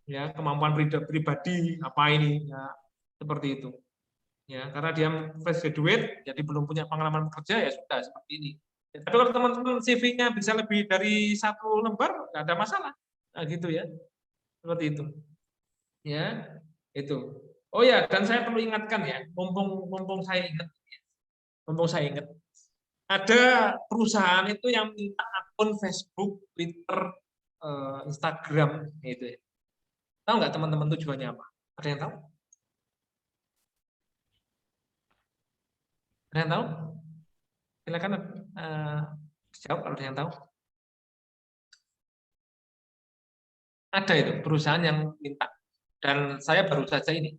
ya kemampuan pribadi apa ini, ya seperti itu, ya karena dia fresh graduate, jadi belum punya pengalaman bekerja ya sudah seperti ini. Ya, tapi kalau teman-teman CV-nya bisa lebih dari 1 lembar, nggak ada masalah, nah, gitu ya, seperti itu, ya itu. Oh ya, dan saya perlu ingatkan ya, mumpung saya ingat, ada perusahaan itu yang minta akun Facebook, Twitter, Instagram, gitu ya. Tahu nggak teman-teman tujuannya apa? Ada yang tahu? Ada yang tahu? Silakan jawab kalau ada yang tahu. Ada itu perusahaan yang minta, dan saya baru saja ini.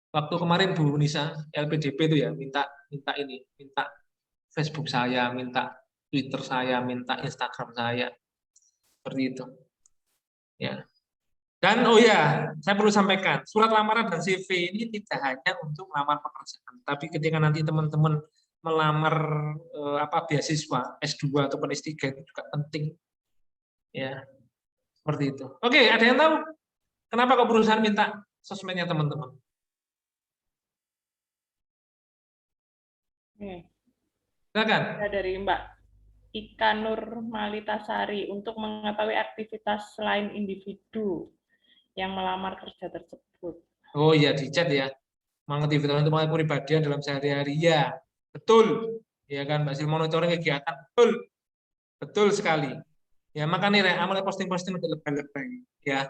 Waktu kemarin Bu Nisa LPDP itu ya minta Facebook saya, minta Twitter saya, minta Instagram saya, seperti itu. Ya. Dan oh ya, saya perlu sampaikan, surat lamaran dan CV ini tidak hanya untuk melamar pekerjaan, tapi ketika nanti teman-teman melamar beasiswa S2 ataupun S3 itu juga penting. Ya, seperti itu. Oke, ada yang tahu kenapa kok perusahaan minta sosmednya teman-teman? Silakan. Dari Mbak Ika Nur Malitasari untuk mengetahui aktivitas selain individu yang melamar kerja tersebut. Oh iya, di chat ya. Mengaktifkan untuk pribadian dalam sehari-hari. Ya, betul. Ya kan, Mbak Sil, monitoring kegiatan. Betul. Betul sekali. Ya, makanya mulai posting-posting untuk lebay-lebay. Ya.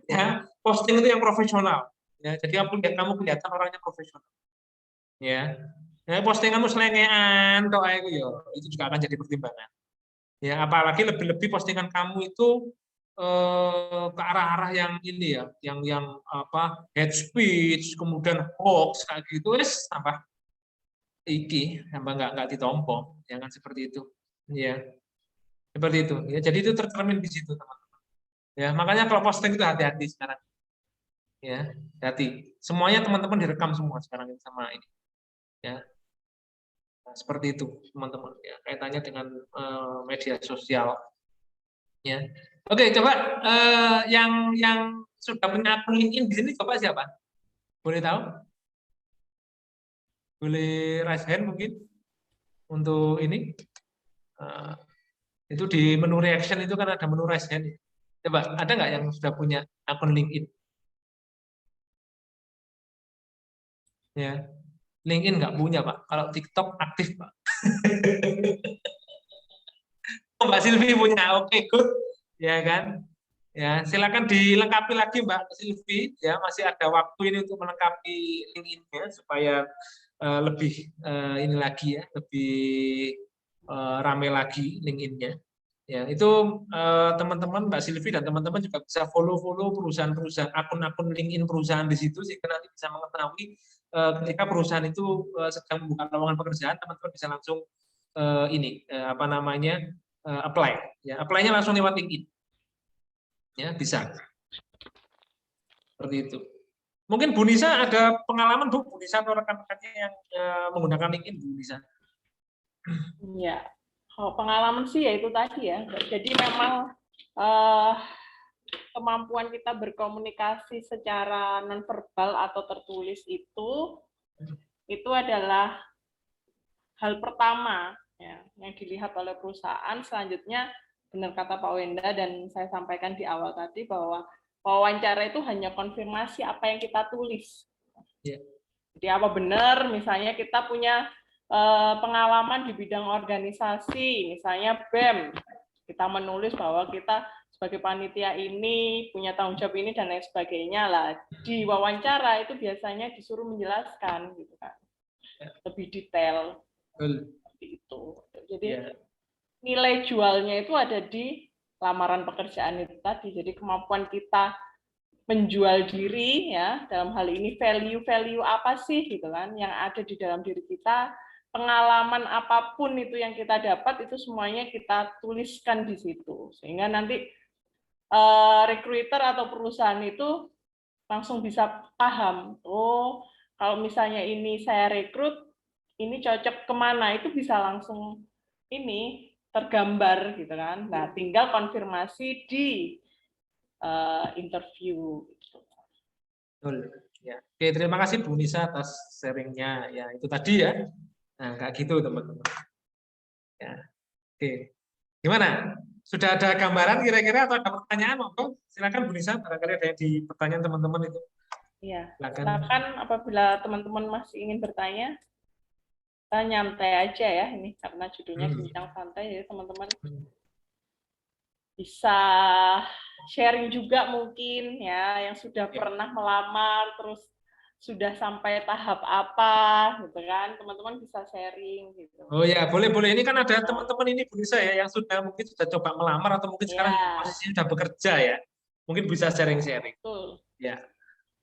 Ya, posting itu yang profesional. Ya, jadi kamu kelihatan orangnya profesional. Ya. Nah, postinganmu selengean toh itu juga akan jadi pertimbangan. Ya, apalagi lebih-lebih postingan kamu itu ke arah-arah yang ini ya, yang apa hate speech, kemudian hoax kayak gitu, tambah tambah nggak ditompo, jangan seperti itu, ya seperti itu. Ya, jadi itu tercermin di situ teman-teman. Ya, makanya kalau posting itu hati-hati sekarang. Ya, hati. Semuanya teman-teman direkam semua sekarang sama ini. Ya, nah, seperti itu teman-teman. Ya, kaitannya dengan media sosial. Ya. Oke, coba yang sudah punya akun LinkedIn di sini coba siapa? Boleh tahu? Boleh raise hand mungkin untuk ini. Itu di menu reaction itu kan ada menu raise hand. Coba ada nggak yang sudah punya akun LinkedIn? Ya, LinkedIn nggak punya Pak. Kalau TikTok aktif Pak. Oh, Mbak Silvi punya. Oke, good. Ya kan? Ya, silakan dilengkapi lagi Mbak Silvi, ya masih ada waktu ini untuk melengkapi LinkedIn-nya supaya lebih ini lagi ya, lebih ramai lagi LinkedIn-nya. Ya, itu teman-teman Mbak Silvi dan teman-teman juga bisa follow-follow perusahaan-perusahaan, akun-akun LinkedIn perusahaan di situ sehingga nanti bisa mengetahui ketika perusahaan itu sedang membuka lowongan pekerjaan, teman-teman bisa langsung apply. Ya, apply-nya langsung lewat LinkedIn. Ya, bisa. Seperti itu. Mungkin Bu Nisa ada pengalaman Bu Nisa atau rekan-rekannya yang menggunakan LinkedIn Bu Nisa? Iya. Pengalaman sih ya itu tadi ya. Jadi memang kemampuan kita berkomunikasi secara nonverbal atau tertulis itu adalah hal pertama ya, yang dilihat oleh perusahaan. Selanjutnya benar kata Pak Wenda dan saya sampaikan di awal tadi bahwa wawancara itu hanya konfirmasi apa yang kita tulis. Ya. Jadi apa benar, misalnya kita punya pengalaman di bidang organisasi, misalnya BEM, kita menulis bahwa kita sebagai panitia ini punya tanggung jawab ini dan lain sebagainya lah. Di wawancara itu biasanya disuruh menjelaskan gitu kan, lebih detail seperti itu. Jadi nilai jualnya itu ada di lamaran pekerjaan itu tadi. Jadi kemampuan kita menjual diri ya, dalam hal ini value apa sih gitu kan yang ada di dalam diri kita, pengalaman apapun itu yang kita dapat itu semuanya kita tuliskan di situ sehingga nanti recruiter atau perusahaan itu langsung bisa paham, oh kalau misalnya ini saya rekrut ini cocok kemana, itu bisa langsung ini tergambar gitu kan. Nah tinggal konfirmasi di interview. Betul. Ya. Oke, terima kasih Bu Nisa atas sharingnya. Ya, itu tadi ya. Nah, kayak gitu teman-teman. Ya. Oke. Gimana? Sudah ada gambaran kira-kira atau ada pertanyaan? Monggo, silakan Bu Nisa. Barangkali ada yang di pertanyaan teman-teman itu. Iya. Silakan. Silakan apabila teman-teman masih ingin bertanya, kita nyantai aja ya ini karena judulnya bincang santai, jadi teman-teman bisa sharing juga mungkin ya yang sudah pernah melamar terus sudah sampai tahap apa gitu kan, teman-teman bisa sharing gitu. Oh ya, boleh. Ini kan ada teman-teman ini Bu Nisa ya yang mungkin sudah coba melamar atau mungkin sekarang posisinya sudah bekerja ya. Mungkin bisa sharing-sharing. Betul. Ya.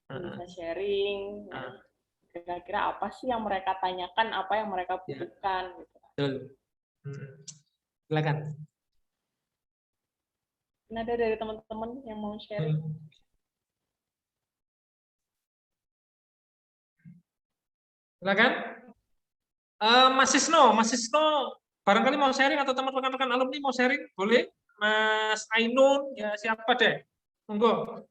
Bisa sharing. Ya. Kira-kira apa sih yang mereka tanyakan, apa yang mereka butuhkan gitu. Betul. Silakan. Ada dari teman-teman yang mau sharing? Silakan. Mas Sisno, barangkali mau sharing atau teman rekan-rekan alumni mau sharing, boleh? Mas Ainun, ya siapa deh? Monggo.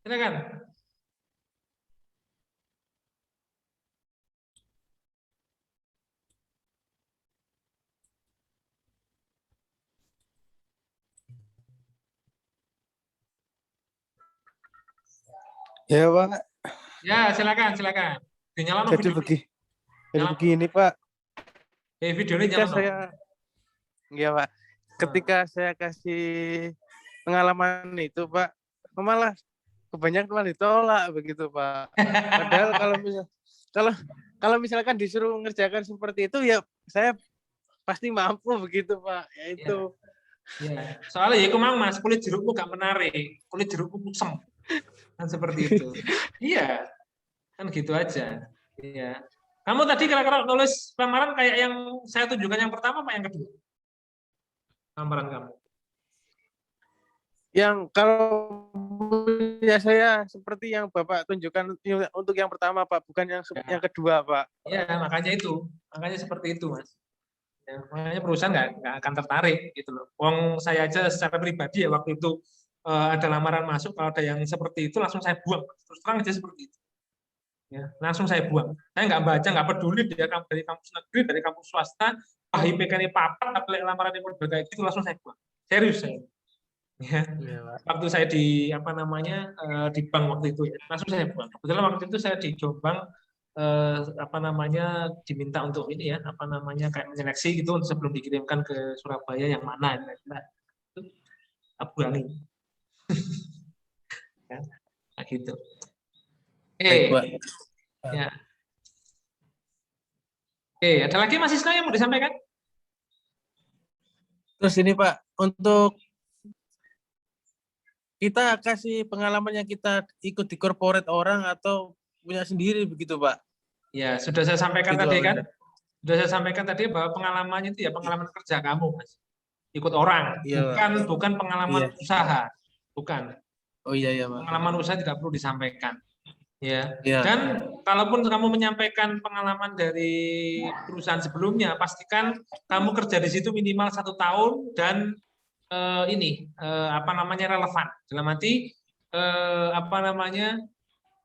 Silakan. Ya Pak. Ya silakan. Dinyalakan Jadi begini Pak. Videonya nyala. Iya Pak. Ketika saya kasih pengalaman itu Pak, malah kebanyakan malah ditolak begitu Pak. Padahal kalau misalkan disuruh mengerjakan seperti itu ya saya pasti mampu begitu Pak. Ya itu. Ya. Soalnya ya kemang Mas, kulit jerukmu gak menarik, kulit jerukmu kusem. Kan seperti itu. Iya. Kan gitu aja. Iya. Kamu tadi kira-kira nulis lamaran kayak yang saya tunjukkan yang pertama apa yang kedua? Lamaran kamu. Yang kalau ya saya seperti yang Bapak tunjukkan untuk yang pertama Pak, bukan yang kedua Pak. Ya, makanya seperti itu Mas. Ya, makanya perusahaan nggak akan tertarik gitu loh. Wong saya aja secara pribadi ya waktu itu ada lamaran masuk, kalau ada yang seperti itu langsung saya buang. Terus terang aja seperti itu. Ya, langsung saya buang. Saya nggak baca, nggak peduli dia dari kampus negeri, dari kampus swasta, IPK-nya papat, apalagi lamaran yang berbagai itu langsung saya buang. Serius saya. Ya. Waktu saya di di bank waktu itu ya, langsung saya buang. Kebetulan waktu itu saya di Jombang diminta untuk ini ya kayak menyeleksi gitu sebelum dikirimkan ke Surabaya yang mana itu buangin. Ya, gitu. Ya. Ada lagi Mas Isna yang mau disampaikan? Terus ini Pak, untuk kita kasih pengalaman yang kita ikut di corporate orang atau punya sendiri begitu Pak? Ya, sudah saya sampaikan gitu, tadi kan. Sudah saya sampaikan tadi bahwa pengalamannya itu ya pengalaman kerja kamu, Mas. Ikut orang, bukan pengalaman usaha. Bukan. Oh iya Pak. Pengalaman usaha tidak perlu disampaikan. Ya. Dan kalaupun kamu menyampaikan pengalaman dari perusahaan sebelumnya, pastikan kamu kerja di situ minimal 1 tahun dan relevan. Dalam arti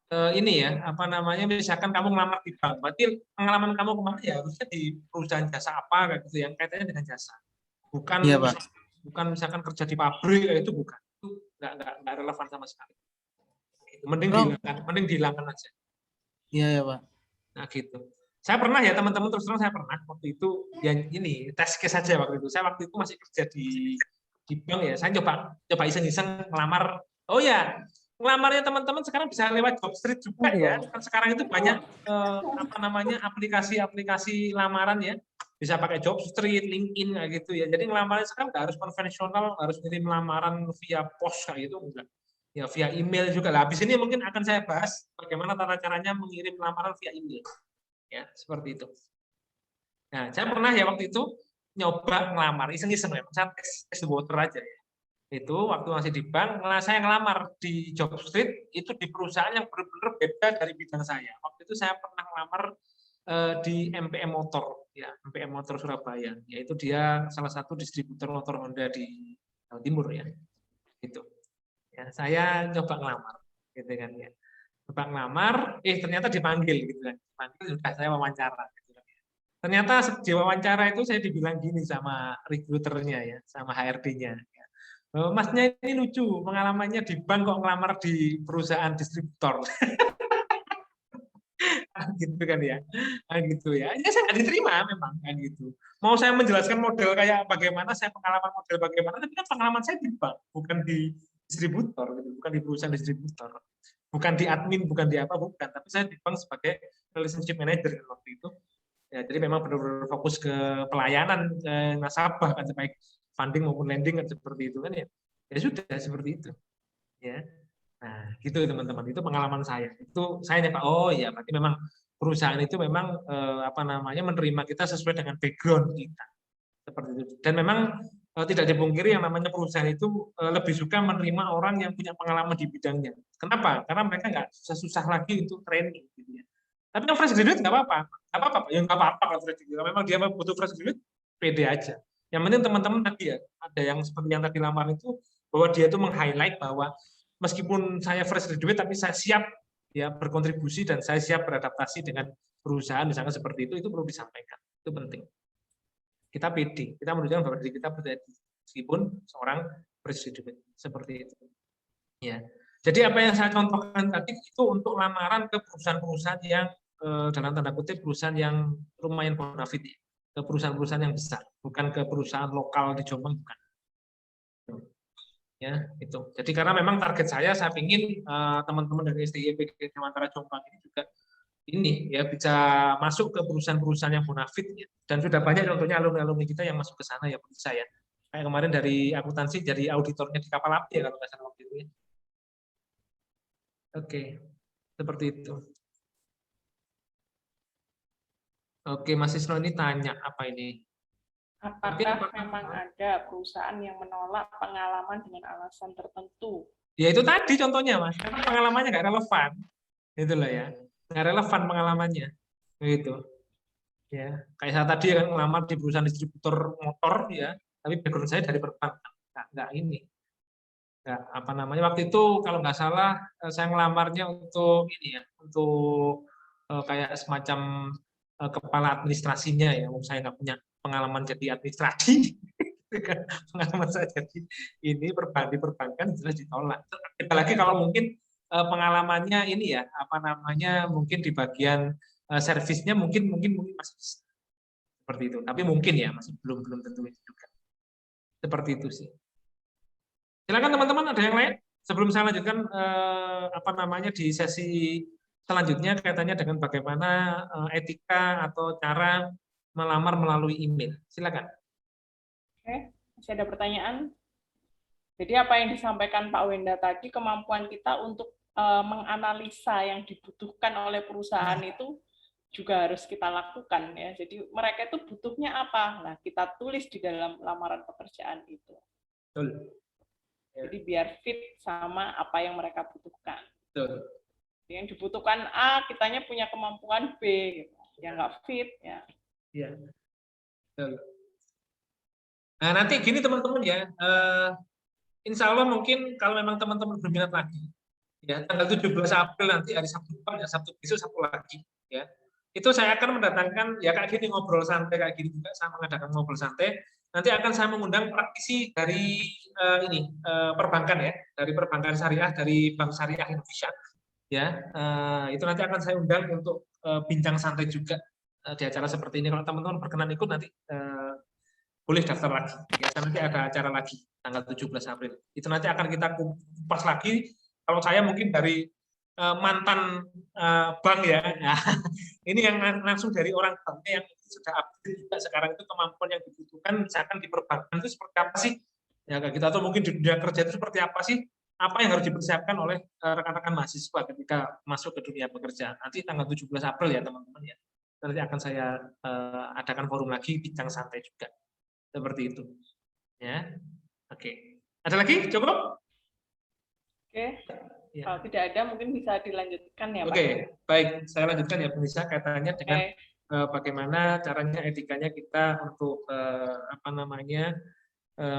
ini ya, apa namanya, misalkan kamu ngelamar di bank, berarti pengalaman kamu kemana ya harusnya di perusahaan jasa apa kayak gitu yang kaitannya dengan jasa. Bukan Iya, Pak. bukan misalkan kerja di pabrik itu bukan. Itu nggak relevan sama sekali. Mending Oh. dihilangkan aja. Iya ya, Pak. Nah gitu. Saya pernah ya teman-teman, terus terang saya pernah waktu itu yang ini tes case saja waktu itu. Saya waktu itu masih kerja di bank ya. Saya coba iseng-iseng ngelamar. Oh ya, ngelamarnya teman-teman sekarang bisa lewat Jobstreet juga ya. Kan sekarang itu banyak apa namanya aplikasi-aplikasi lamaran ya. Bisa pakai Jobstreet, LinkedIn kayak gitu ya. Jadi ngelamarnya sekarang nggak harus konvensional, harus ngirim lamaran via pos kayak gitu enggak. Ya via email juga lah. Habis ini mungkin akan saya bahas bagaimana tata caranya mengirim lamaran via email. Ya, seperti itu. Nah, saya pernah ya waktu itu nyoba ngelamar, iseng-iseng ya, saya tes water aja ya. Itu waktu masih di bank, saya ngelamar di Jobstreet itu di perusahaan yang benar-benar beda dari bidang saya. Waktu itu saya pernah ngelamar di MPM Motor, ya MPM Motor Surabaya, yaitu dia salah satu distributor motor Honda di Jawa Timur ya, gitu. Ya, saya coba ngelamar, gitu kan ya. Coba ngelamar, ternyata dipanggil gitu kan. Dipanggil sudah saya wawancara. Gitu kan. Ternyata di wawancara itu saya dibilang gini sama recruiternya ya, sama HRD-nya. Ya. Masnya ini lucu, pengalamannya di bank kok ngelamar di perusahaan distributor. Gitu kan ya, gitu ya. Ya saya nggak diterima memang kan gitu. Mau saya menjelaskan model kayak bagaimana, saya pengalaman model bagaimana, tapi kan pengalaman saya di bank, bukan di distributor, gitu. Bukan di perusahaan distributor, bukan di admin, bukan di apa, bukan. Tapi saya di bank sebagai relationship manager waktu itu. Ya, jadi memang benar-benar fokus ke pelayanan nasabah kan, baik funding maupun lending kan seperti itu kan ya. Ya sudah seperti itu. Ya. Nah, gitu teman-teman. Itu pengalaman saya. Itu saya nyapa, oh ya berarti memang perusahaan itu memang apa namanya menerima kita sesuai dengan background kita. Seperti itu. Dan memang tidak dipungkiri yang namanya perusahaan itu lebih suka menerima orang yang punya pengalaman di bidangnya. Kenapa? Karena mereka nggak susah-susah lagi untuk training gitu ya. Tapi yang fresh graduate nggak apa-apa. Nggak apa-apa. Ya nggak apa-apa kalau fresh graduate. Memang dia butuh fresh graduate, pede aja. Yang penting teman-teman tadi ya, ada yang seperti yang tadi lamaran itu, bahwa dia itu meng-highlight bahwa meskipun saya fresh graduate tapi saya siap ya berkontribusi dan saya siap beradaptasi dengan perusahaan misalnya seperti itu perlu disampaikan. Itu penting. Kita pede, kita menunjukkan bahwa diri kita berdaya meskipun seorang fresh graduate seperti itu. Ya. Jadi apa yang saya contohkan tadi itu untuk lamaran ke perusahaan-perusahaan yang dalam tanda kutip perusahaan yang lumayan bonafit ya. Ke perusahaan-perusahaan yang besar, bukan ke perusahaan lokal di Jombang, bukan. Ya itu. Jadi karena memang target saya ingin teman-teman dari STIP Dewantara Jombang ini juga ini ya bisa masuk ke perusahaan-perusahaan yang bonafit ya. Dan sudah banyak contohnya alumni-alumni kita yang masuk ke sana ya menurut saya. Kayak kemarin dari akuntansi jadi auditornya di kapal api ya kalau nggak salah waktu itu ya. Oke, seperti itu. Oke, Mas Isno ini tanya apa ini? Apakah memang ada perusahaan yang menolak pengalaman dengan alasan tertentu? Ya itu tadi contohnya Mas, karena pengalamannya nggak relevan, itulah ya, nggak relevan pengalamannya, begitu. Ya, kayak saya tadi kan ngelamar di perusahaan distributor motor ya, tapi background saya dari perbankan, nggak ini, nggak apa namanya waktu itu kalau nggak salah saya ngelamarnya untuk ini ya, untuk kayak semacam kepala administrasinya ya, saya nggak punya pengalaman jadi administrasi, pengalaman saya jadi ini perbankan jelas ditolak. Apalagi kalau mungkin pengalamannya ini ya apa namanya mungkin di bagian servisnya mungkin masih seperti itu. Tapi mungkin ya masih belum tentu itu juga. Seperti itu sih. Silakan teman-teman ada yang lain sebelum saya lanjutkan apa namanya di sesi selanjutnya kaitannya dengan bagaimana etika atau cara melamar melalui email. Silakan. Oke, masih ada pertanyaan? Jadi apa yang disampaikan Pak Wenda tadi, kemampuan kita untuk menganalisa yang dibutuhkan oleh perusahaan itu juga harus kita lakukan ya. Jadi mereka itu butuhnya apa? Nah, kita tulis di dalam lamaran pekerjaan itu. Betul. Ya. Jadi biar fit sama apa yang mereka butuhkan. Betul. Yang dibutuhkan A, kitanya punya kemampuan B, gitu. Yang nggak fit ya. Iya. Betul. Nah, nanti gini teman-teman ya, insya Allah mungkin kalau memang teman-teman berminat lagi, ya, tanggal 17 April nanti hari Sabtu depan, ya Sabtu besok satu lagi, ya. Itu saya akan mendatangkan ya kayak gini ngobrol santai kayak gini juga, saya mengadakan ngobrol santai. Nanti akan saya mengundang praktisi dari perbankan ya, dari perbankan syariah, dari Bank Syariah Indonesia. Ya, itu nanti akan saya undang untuk bincang santai juga di acara seperti ini. Kalau teman-teman berkenan ikut nanti boleh daftar lagi. Ya, nanti ada acara lagi tanggal 17 April. Itu nanti akan kita kupas lagi. Kalau saya mungkin dari mantan bank ya. Ini yang langsung dari orang banknya yang sudah update juga sekarang itu kemampuan yang dibutuhkan misalkan di perbankan itu seperti apa sih? Ya kayak kita atau mungkin di dunia kerja itu seperti apa sih? Apa yang harus dipersiapkan oleh rekan-rekan mahasiswa ketika masuk ke dunia pekerjaan. Nanti tanggal 17 April ya teman-teman ya. Nanti akan saya adakan forum lagi bincang santai juga. Seperti itu. Ya. Oke. Ada lagi? Cukup? Oke. Ya. Kalau tidak ada mungkin bisa dilanjutkan ya Pak. Oke, baik. Saya lanjutkan ya Bu Nisa kaitannya dengan bagaimana caranya etikanya kita untuk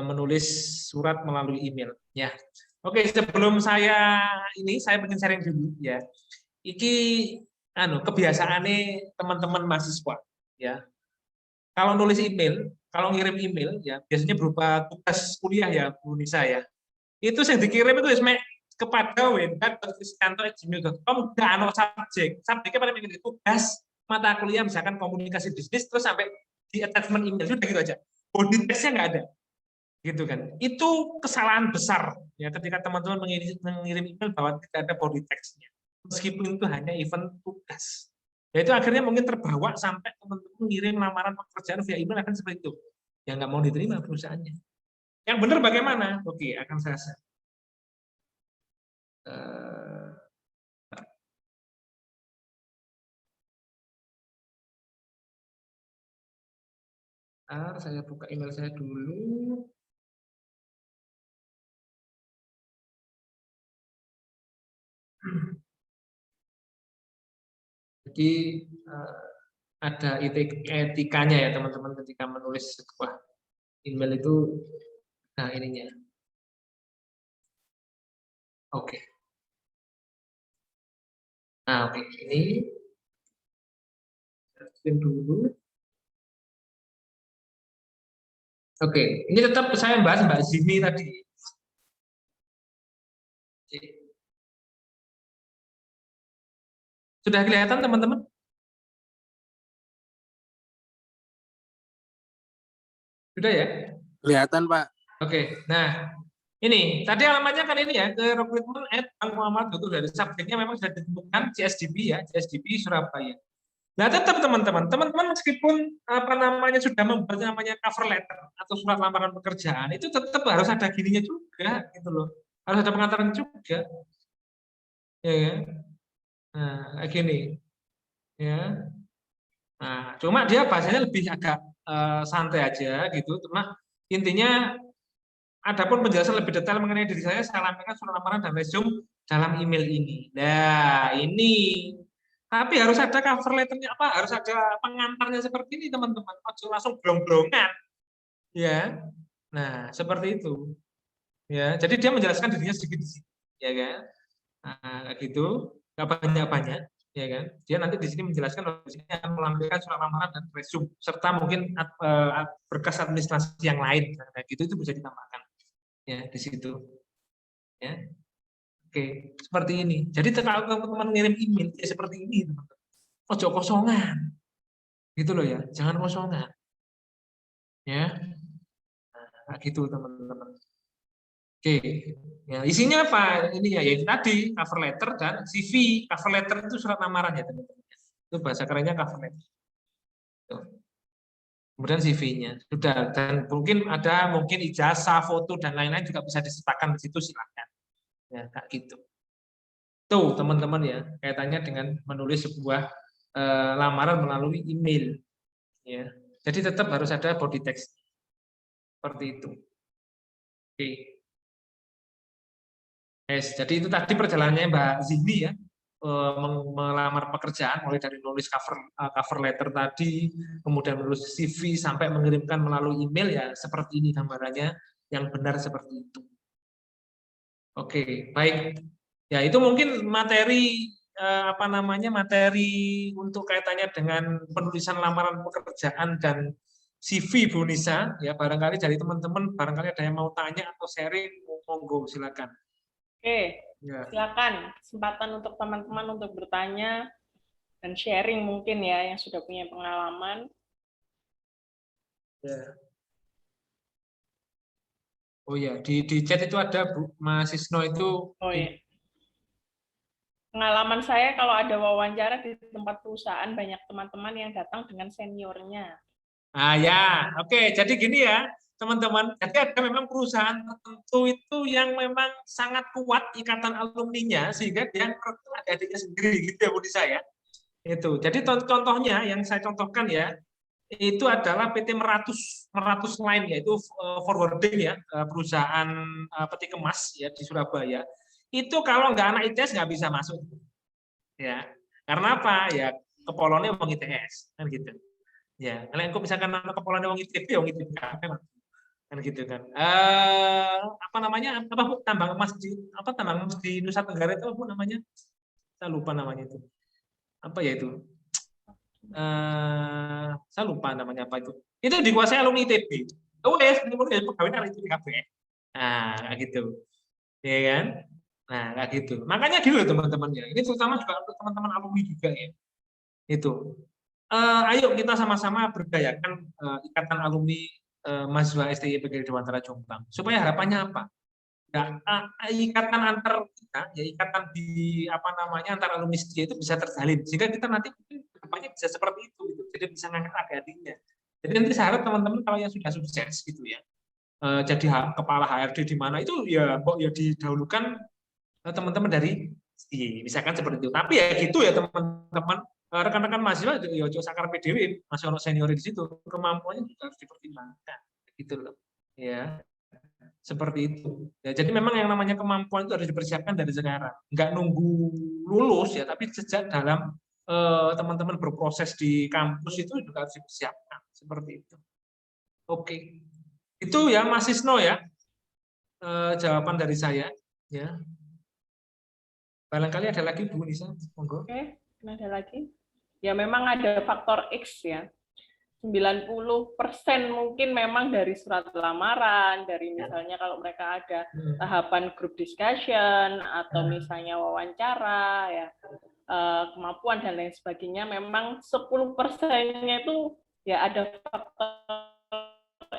menulis surat melalui email. Ya. Oke, sebelum saya ingin sharing dulu ya. Iki kebiasaannya teman-teman mahasiswa ya. Kalau nulis email, kalau ngirim email ya biasanya berupa tugas kuliah ya Bu Nisa ya. Itu yang dikirim itu kepada wenda.kriskanto@gmail.com nggak ada subjeknya pada mengenai tugas mata kuliah misalkan komunikasi bisnis terus sampai di attachment email sudah gitu aja. Body text-nya nggak ada. Gitu kan. Itu kesalahan besar ya ketika teman-teman mengirim email bahwa tidak ada body text-nya. Meskipun itu hanya event tugas. Ya itu akhirnya mungkin terbawa sampai teman-teman mengirim lamaran pekerjaan via email akan seperti itu. Yang nggak mau diterima perusahaannya. Yang benar bagaimana? Oke, akan saya share. Saya buka email saya dulu. Jadi ada etikanya ya teman-teman ketika menulis sebuah email itu. Nah ininya. Oke. Nah oke ini dulu. Oke, ini tetap saya bahas Mbak Zini tadi. Sudah kelihatan teman-teman? Sudah ya? Kelihatan Pak. Oke, nah ini tadi alamatnya kan ini ya ke recruitment@bankmuhammad.go dari subjeknya memang sudah ditemukan CSDB ya, CSDB Surabaya. Nah tetap teman-teman meskipun sudah membuat namanya cover letter atau surat lamaran pekerjaan itu tetap harus ada gininya juga gitu loh, harus ada pengantaran juga, ya. Nah kayak gini, ya. Nah cuma dia bahasanya lebih agak santai aja gitu, cuma intinya adapun penjelasan lebih detail mengenai diri saya lampirkan surat lamaran dan resume dalam email ini. Nah ini. Tapi harus ada cover letternya harus ada pengantarnya seperti ini teman-teman. Langsung blong-blongan. Ya. Nah, seperti itu. Ya, jadi dia menjelaskan dirinya sedikit di sini, ya kan? Nah, gitu. Enggak banyak-banyak, ya kan? Dia nanti di sini menjelaskan akan melampirkan surat lamaran dan resume serta mungkin berkas administrasi yang lain. Nah, gitu itu bisa ditambahkan. Ya, di situ. Ya. Oke, seperti ini. Jadi kalau teman-teman ngirim email ya seperti ini, teman-teman. Ojo kosongan, gitu loh ya. Jangan kosongan, ya. Nah, gitu teman-teman. Oke, ya isinya apa? Ini ya, yaitu tadi cover letter dan CV. Cover letter itu surat lamaran ya teman-teman. Itu bahasa kerennya cover letter. Tuh. Kemudian CV-nya sudah dan mungkin ijazah, foto dan lain-lain juga bisa disertakan di situ silakan. Ya, kayak gitu. Tuh teman-teman ya, kaitannya dengan menulis sebuah lamaran melalui email. Ya, jadi tetap harus ada body text seperti itu. Oke. Yes, jadi itu tadi perjalanannya Mbak Zini ya, melamar pekerjaan mulai dari nulis cover letter tadi, kemudian menulis CV sampai mengirimkan melalui email ya seperti ini gambarannya yang benar seperti itu. Oke, baik. Ya, itu mungkin materi materi untuk kaitannya dengan penulisan lamaran pekerjaan dan CV Bu Nisa, ya barangkali dari teman-teman barangkali ada yang mau tanya atau sharing, monggo silakan. Oke, Ya. silakan kesempatan untuk teman-teman untuk bertanya dan sharing mungkin ya yang sudah punya pengalaman. Ya. Oh ya, di chat itu ada Bu Mas Isno itu. Oh ya. Pengalaman saya kalau ada wawancara di tempat perusahaan banyak teman-teman yang datang dengan seniornya. Ah ya, oke. Jadi gini ya, teman-teman. Jadi ada memang perusahaan tertentu itu yang memang sangat kuat ikatan alumninya sehingga dia merekrut adik-adiknya sendiri gitu ya Bu Nisa ya. Itu. Jadi contohnya yang saya contohkan ya, itu adalah PT Meratus Line, yaitu forwarding ya, perusahaan peti kemas ya di Surabaya. Itu kalau nggak anak ITS nggak bisa masuk. Ya. Karena apa? Ya kepolonnya wong ITS kan gitu. Ya, kalau engko misalkan anak kepolonnya wong ITB ya wong ITB kan gitu kan. Apa namanya? Apa Bu, tambang emas di Nusa Tenggara itu apa namanya? Saya lupa namanya itu. Apa ya itu? Saya lupa namanya apa itu. Itu dikuasai alumni ITB. Oh ya, kemudian pegawai dari ITB KBN. Nah, kayak gitu. Ya kan? Nah, kayak gitu. Makanya dulu teman-teman ya. Ini terutama juga untuk teman-teman alumni juga ya. Itu. Ayo kita sama-sama berdayakan ikatan alumni mahasiswa STI PGRI Dewantara Jombang. Supaya harapannya apa? Ya, ikatan antar kita, ya ikatan di antar alumni STI itu bisa terjalin sehingga kita nanti kedepannya bisa seperti itu gitu. Jadi bisa ngangkat adik-adiknya. Jadi nanti saya harap teman-teman kalau yang sudah sukses gitu ya, jadi kepala HRD di mana itu ya kok ya didahulukan teman-teman dari STI, misalkan seperti itu. Tapi ya gitu ya teman-teman, rekan-rekan mahasiswa ya ojo sakar PDW, masih ono senior di situ, kemampuannya juga harus dipertimbangkan gitu loh. Ya. Seperti itu. Ya, jadi memang yang namanya kemampuan itu harus dipersiapkan dari sekarang. Nggak nunggu lulus ya, tapi sejak dalam teman-teman berproses di kampus itu juga harus dipersiapkan. Seperti itu. Oke. Itu ya Mas Isno ya, jawaban dari saya. Ya. Barangkali ada lagi Bu Nisa. Monggo. Oke, ada lagi? Ya memang ada faktor X ya. 90% mungkin memang dari surat lamaran, dari misalnya kalau mereka ada tahapan group discussion atau misalnya wawancara ya, kemampuan dan lain sebagainya, memang 10%-nya itu ya ada faktor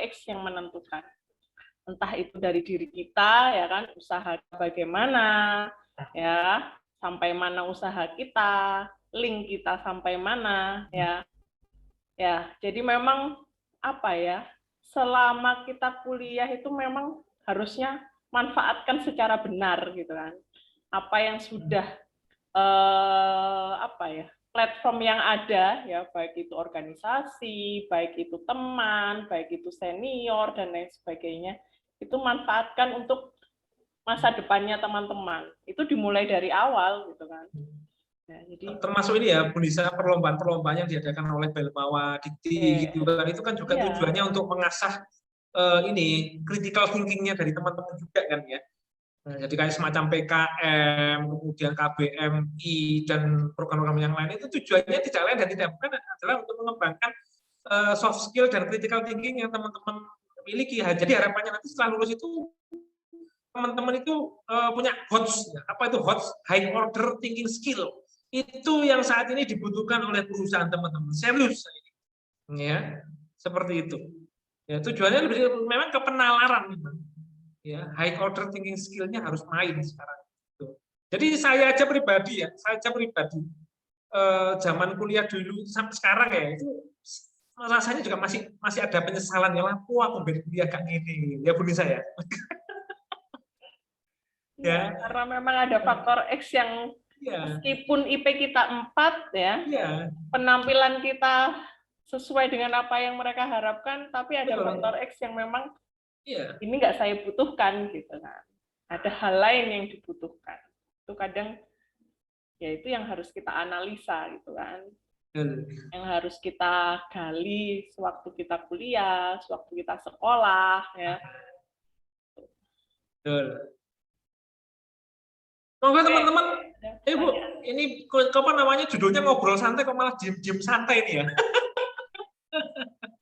X yang menentukan. Entah itu dari diri kita ya kan, usaha bagaimana ya, sampai mana usaha kita, link kita sampai mana ya. Ya, jadi memang apa ya, selama kita kuliah itu memang harusnya manfaatkan secara benar gitu kan. Apa yang sudah platform yang ada ya, baik itu organisasi, baik itu teman, baik itu senior dan lain sebagainya, itu manfaatkan untuk masa depannya teman-teman. Itu dimulai dari awal gitu kan. Ya, jadi termasuk ini ya Bu Nisa, perlombaan-perlombaan yang diadakan oleh Belmawa Dikti gitu kan, itu kan juga tujuannya untuk mengasah ini critical thinking-nya dari teman-teman juga kan ya. Nah, jadi kayak semacam PKM, kemudian KBMI dan program-program yang lain itu tujuannya tidak lain dan tidak bukan adalah untuk mengembangkan soft skill dan critical thinking yang teman-teman miliki. Jadi harapannya nanti setelah lulus itu teman-teman itu punya HOTS, apa itu HOTS, high order thinking skill. Itu yang saat ini dibutuhkan oleh perusahaan teman-teman, serius ya, seperti itu ya. Tujuannya memang ke penalaran ya, high order thinking skill-nya harus main sekarang. Jadi saya aja pribadi zaman kuliah dulu sampai sekarang ya, itu rasanya juga masih ada penyesalan ya, aku kuliah gak gini ya Bu Nisa ya. Ya, karena memang ada faktor X yang meskipun IP kita 4 ya, penampilan kita sesuai dengan apa yang mereka harapkan, tapi ada faktor X yang memang ini nggak saya butuhkan gitu kan. Ada hal lain yang dibutuhkan. Itu kadang ya itu yang harus kita analisa gitu kan. Yang harus kita gali sewaktu kita kuliah, sewaktu kita sekolah ya. Betul. Monggo Oke. teman-teman. Bu, ini apa namanya judulnya ngobrol santai kok malah diem-diem santai ini ya.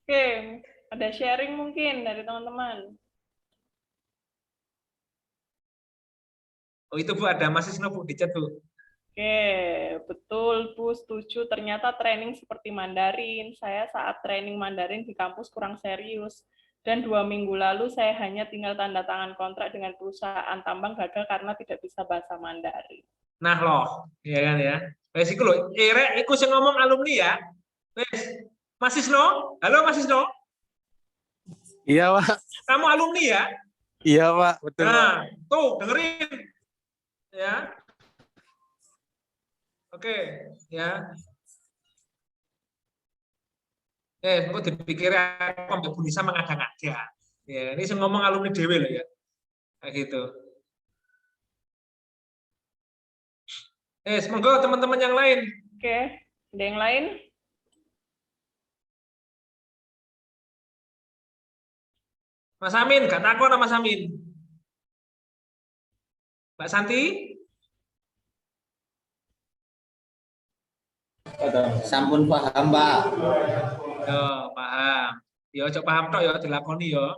Oke, ada sharing mungkin dari teman-teman. Oh itu Bu, ada Mas Isno Bu di chat Bu. Oke, betul Bu, setuju. Ternyata training seperti Mandarin. Saya saat training Mandarin di kampus kurang serius. Dan 2 minggu lalu saya hanya tinggal tanda tangan kontrak dengan perusahaan tambang gagal karena tidak bisa bahasa Mandarin. Nah loh, ya kan ya. Wes iku lho, Rek iku sing ngomong alumni ya. Wes, Mas Isno, halo Mas Isno. Iya, Pak. Kamu alumni ya? Iya, Pak. Betul, Pak. Nah, tuh dengerin. Ya. Oke, ya. Kok dipikir aku ambil Bu Nisa mengada-ngada. Ya, ini sing ngomong alumni dhewe loh ya. Kayak gitu. Semoga teman-teman yang lain. Oke, ada yang lain? Mas Amin, gak takut sama Mas Amin. Mbak Santi? Sampun paham, Pak. Yo, paham. Yo, coba paham tok yo dilakoni yo.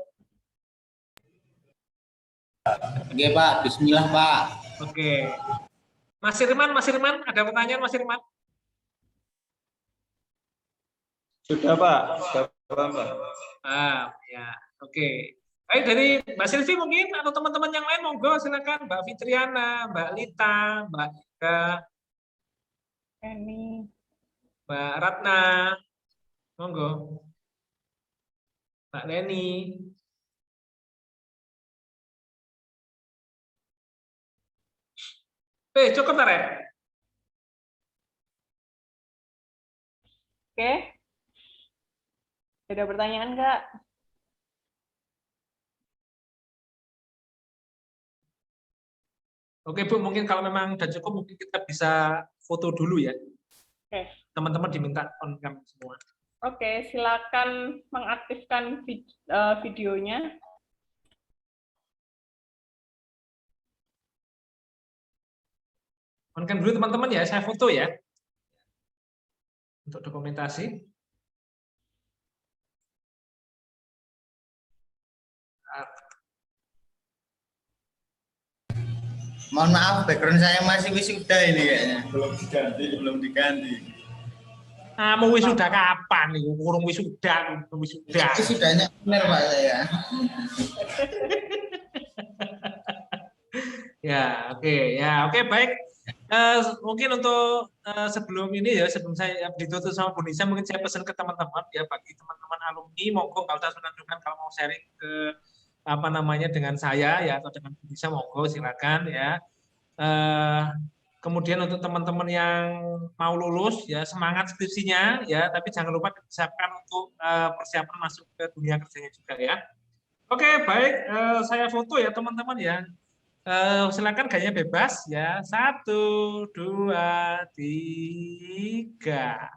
Oke, Pak. Bismillah, Pak. Oke. Mas Irman, ada pertanyaan Mas Irman? Sudah, Pak. Sudah paham, Pak. Ya. Oke. Baik, dari Mbak Silvi mungkin atau teman-teman yang lain monggo silakan Mbak Fitriana, Mbak Lita, Mbak Ika, Ini. Mbak Ratna, monggo. Mbak Leni. Cukup Tarek. Oke. Ada pertanyaan nggak? Oke Bu, mungkin kalau memang sudah cukup mungkin kita bisa foto dulu ya. Oke. Teman-teman diminta on cam semua. Oke, silakan mengaktifkan videonya. On cam dulu teman-teman ya, saya foto ya. Untuk dokumentasi. Mohon maaf, background saya masih wisuda ini kayaknya. Belum diganti. Mau wisuda kapan nih? Kurung wisuda. Wisudanya benar, Pak, saya. Oke, baik. Mungkin untuk sebelum ini ya, sebelum saya ditutup sama Bu Nisa, mungkin saya pesan ke teman-teman ya, bagi teman-teman alumni, monggo kalau kalau mau sharing ke dengan saya ya atau dengan Bu Nisa, monggo silakan ya. Kemudian untuk teman-teman yang mau lulus ya, semangat skripsinya ya, tapi jangan lupa disiapkan untuk persiapan masuk ke dunia kerjanya juga ya. Oke, baik, saya foto ya teman-teman ya. Silakan gayanya bebas ya. 1, 2, 3.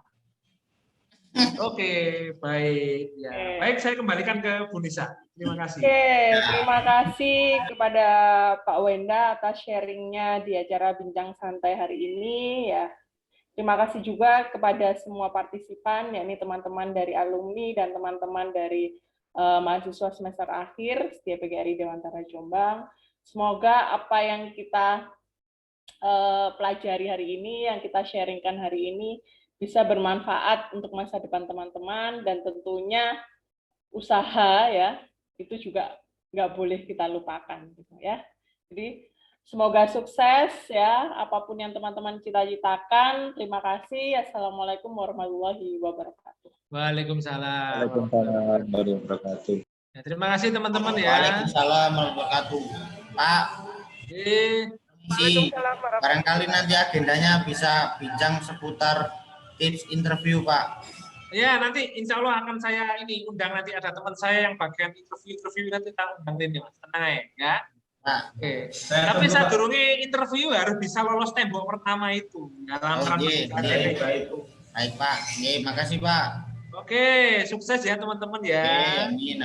Oke, baik ya. Baik, saya kembalikan ke Bu Nisa. Terima kasih. Oke, terima kasih kepada Pak Wenda atas sharingnya di acara Bincang Santai hari ini ya. Terima kasih juga kepada semua partisipan, yakni teman-teman dari alumni dan teman-teman dari mahasiswa semester akhir setia PGRI Dewantara Jombang. Semoga apa yang kita pelajari hari ini, yang kita sharingkan hari ini bisa bermanfaat untuk masa depan teman-teman, dan tentunya usaha ya itu juga nggak boleh kita lupakan gitu ya. Jadi semoga sukses ya apapun yang teman-teman cita-citakan. Terima kasih. Assalamualaikum warahmatullahi wabarakatuh. Waalaikumsalam. Waalaikumsalam warahmatullahi wabarakatuh. Ya, terima kasih teman-teman ya. Waalaikumsalam warahmatullahi wabarakatuh. Pak, barangkali nanti agendanya bisa bincang seputar tips interview, Pak. Ya, nanti insya Allah akan saya undang, nanti ada teman saya yang bagian interview nanti kita undang ini, Mas. Tenang ya. Nah, oke. Tapi saya durungi interview harus bisa lolos tembok pertama itu. Baik, Pak. Makasih, Pak. Oke, sukses ya teman-teman ya. Amin.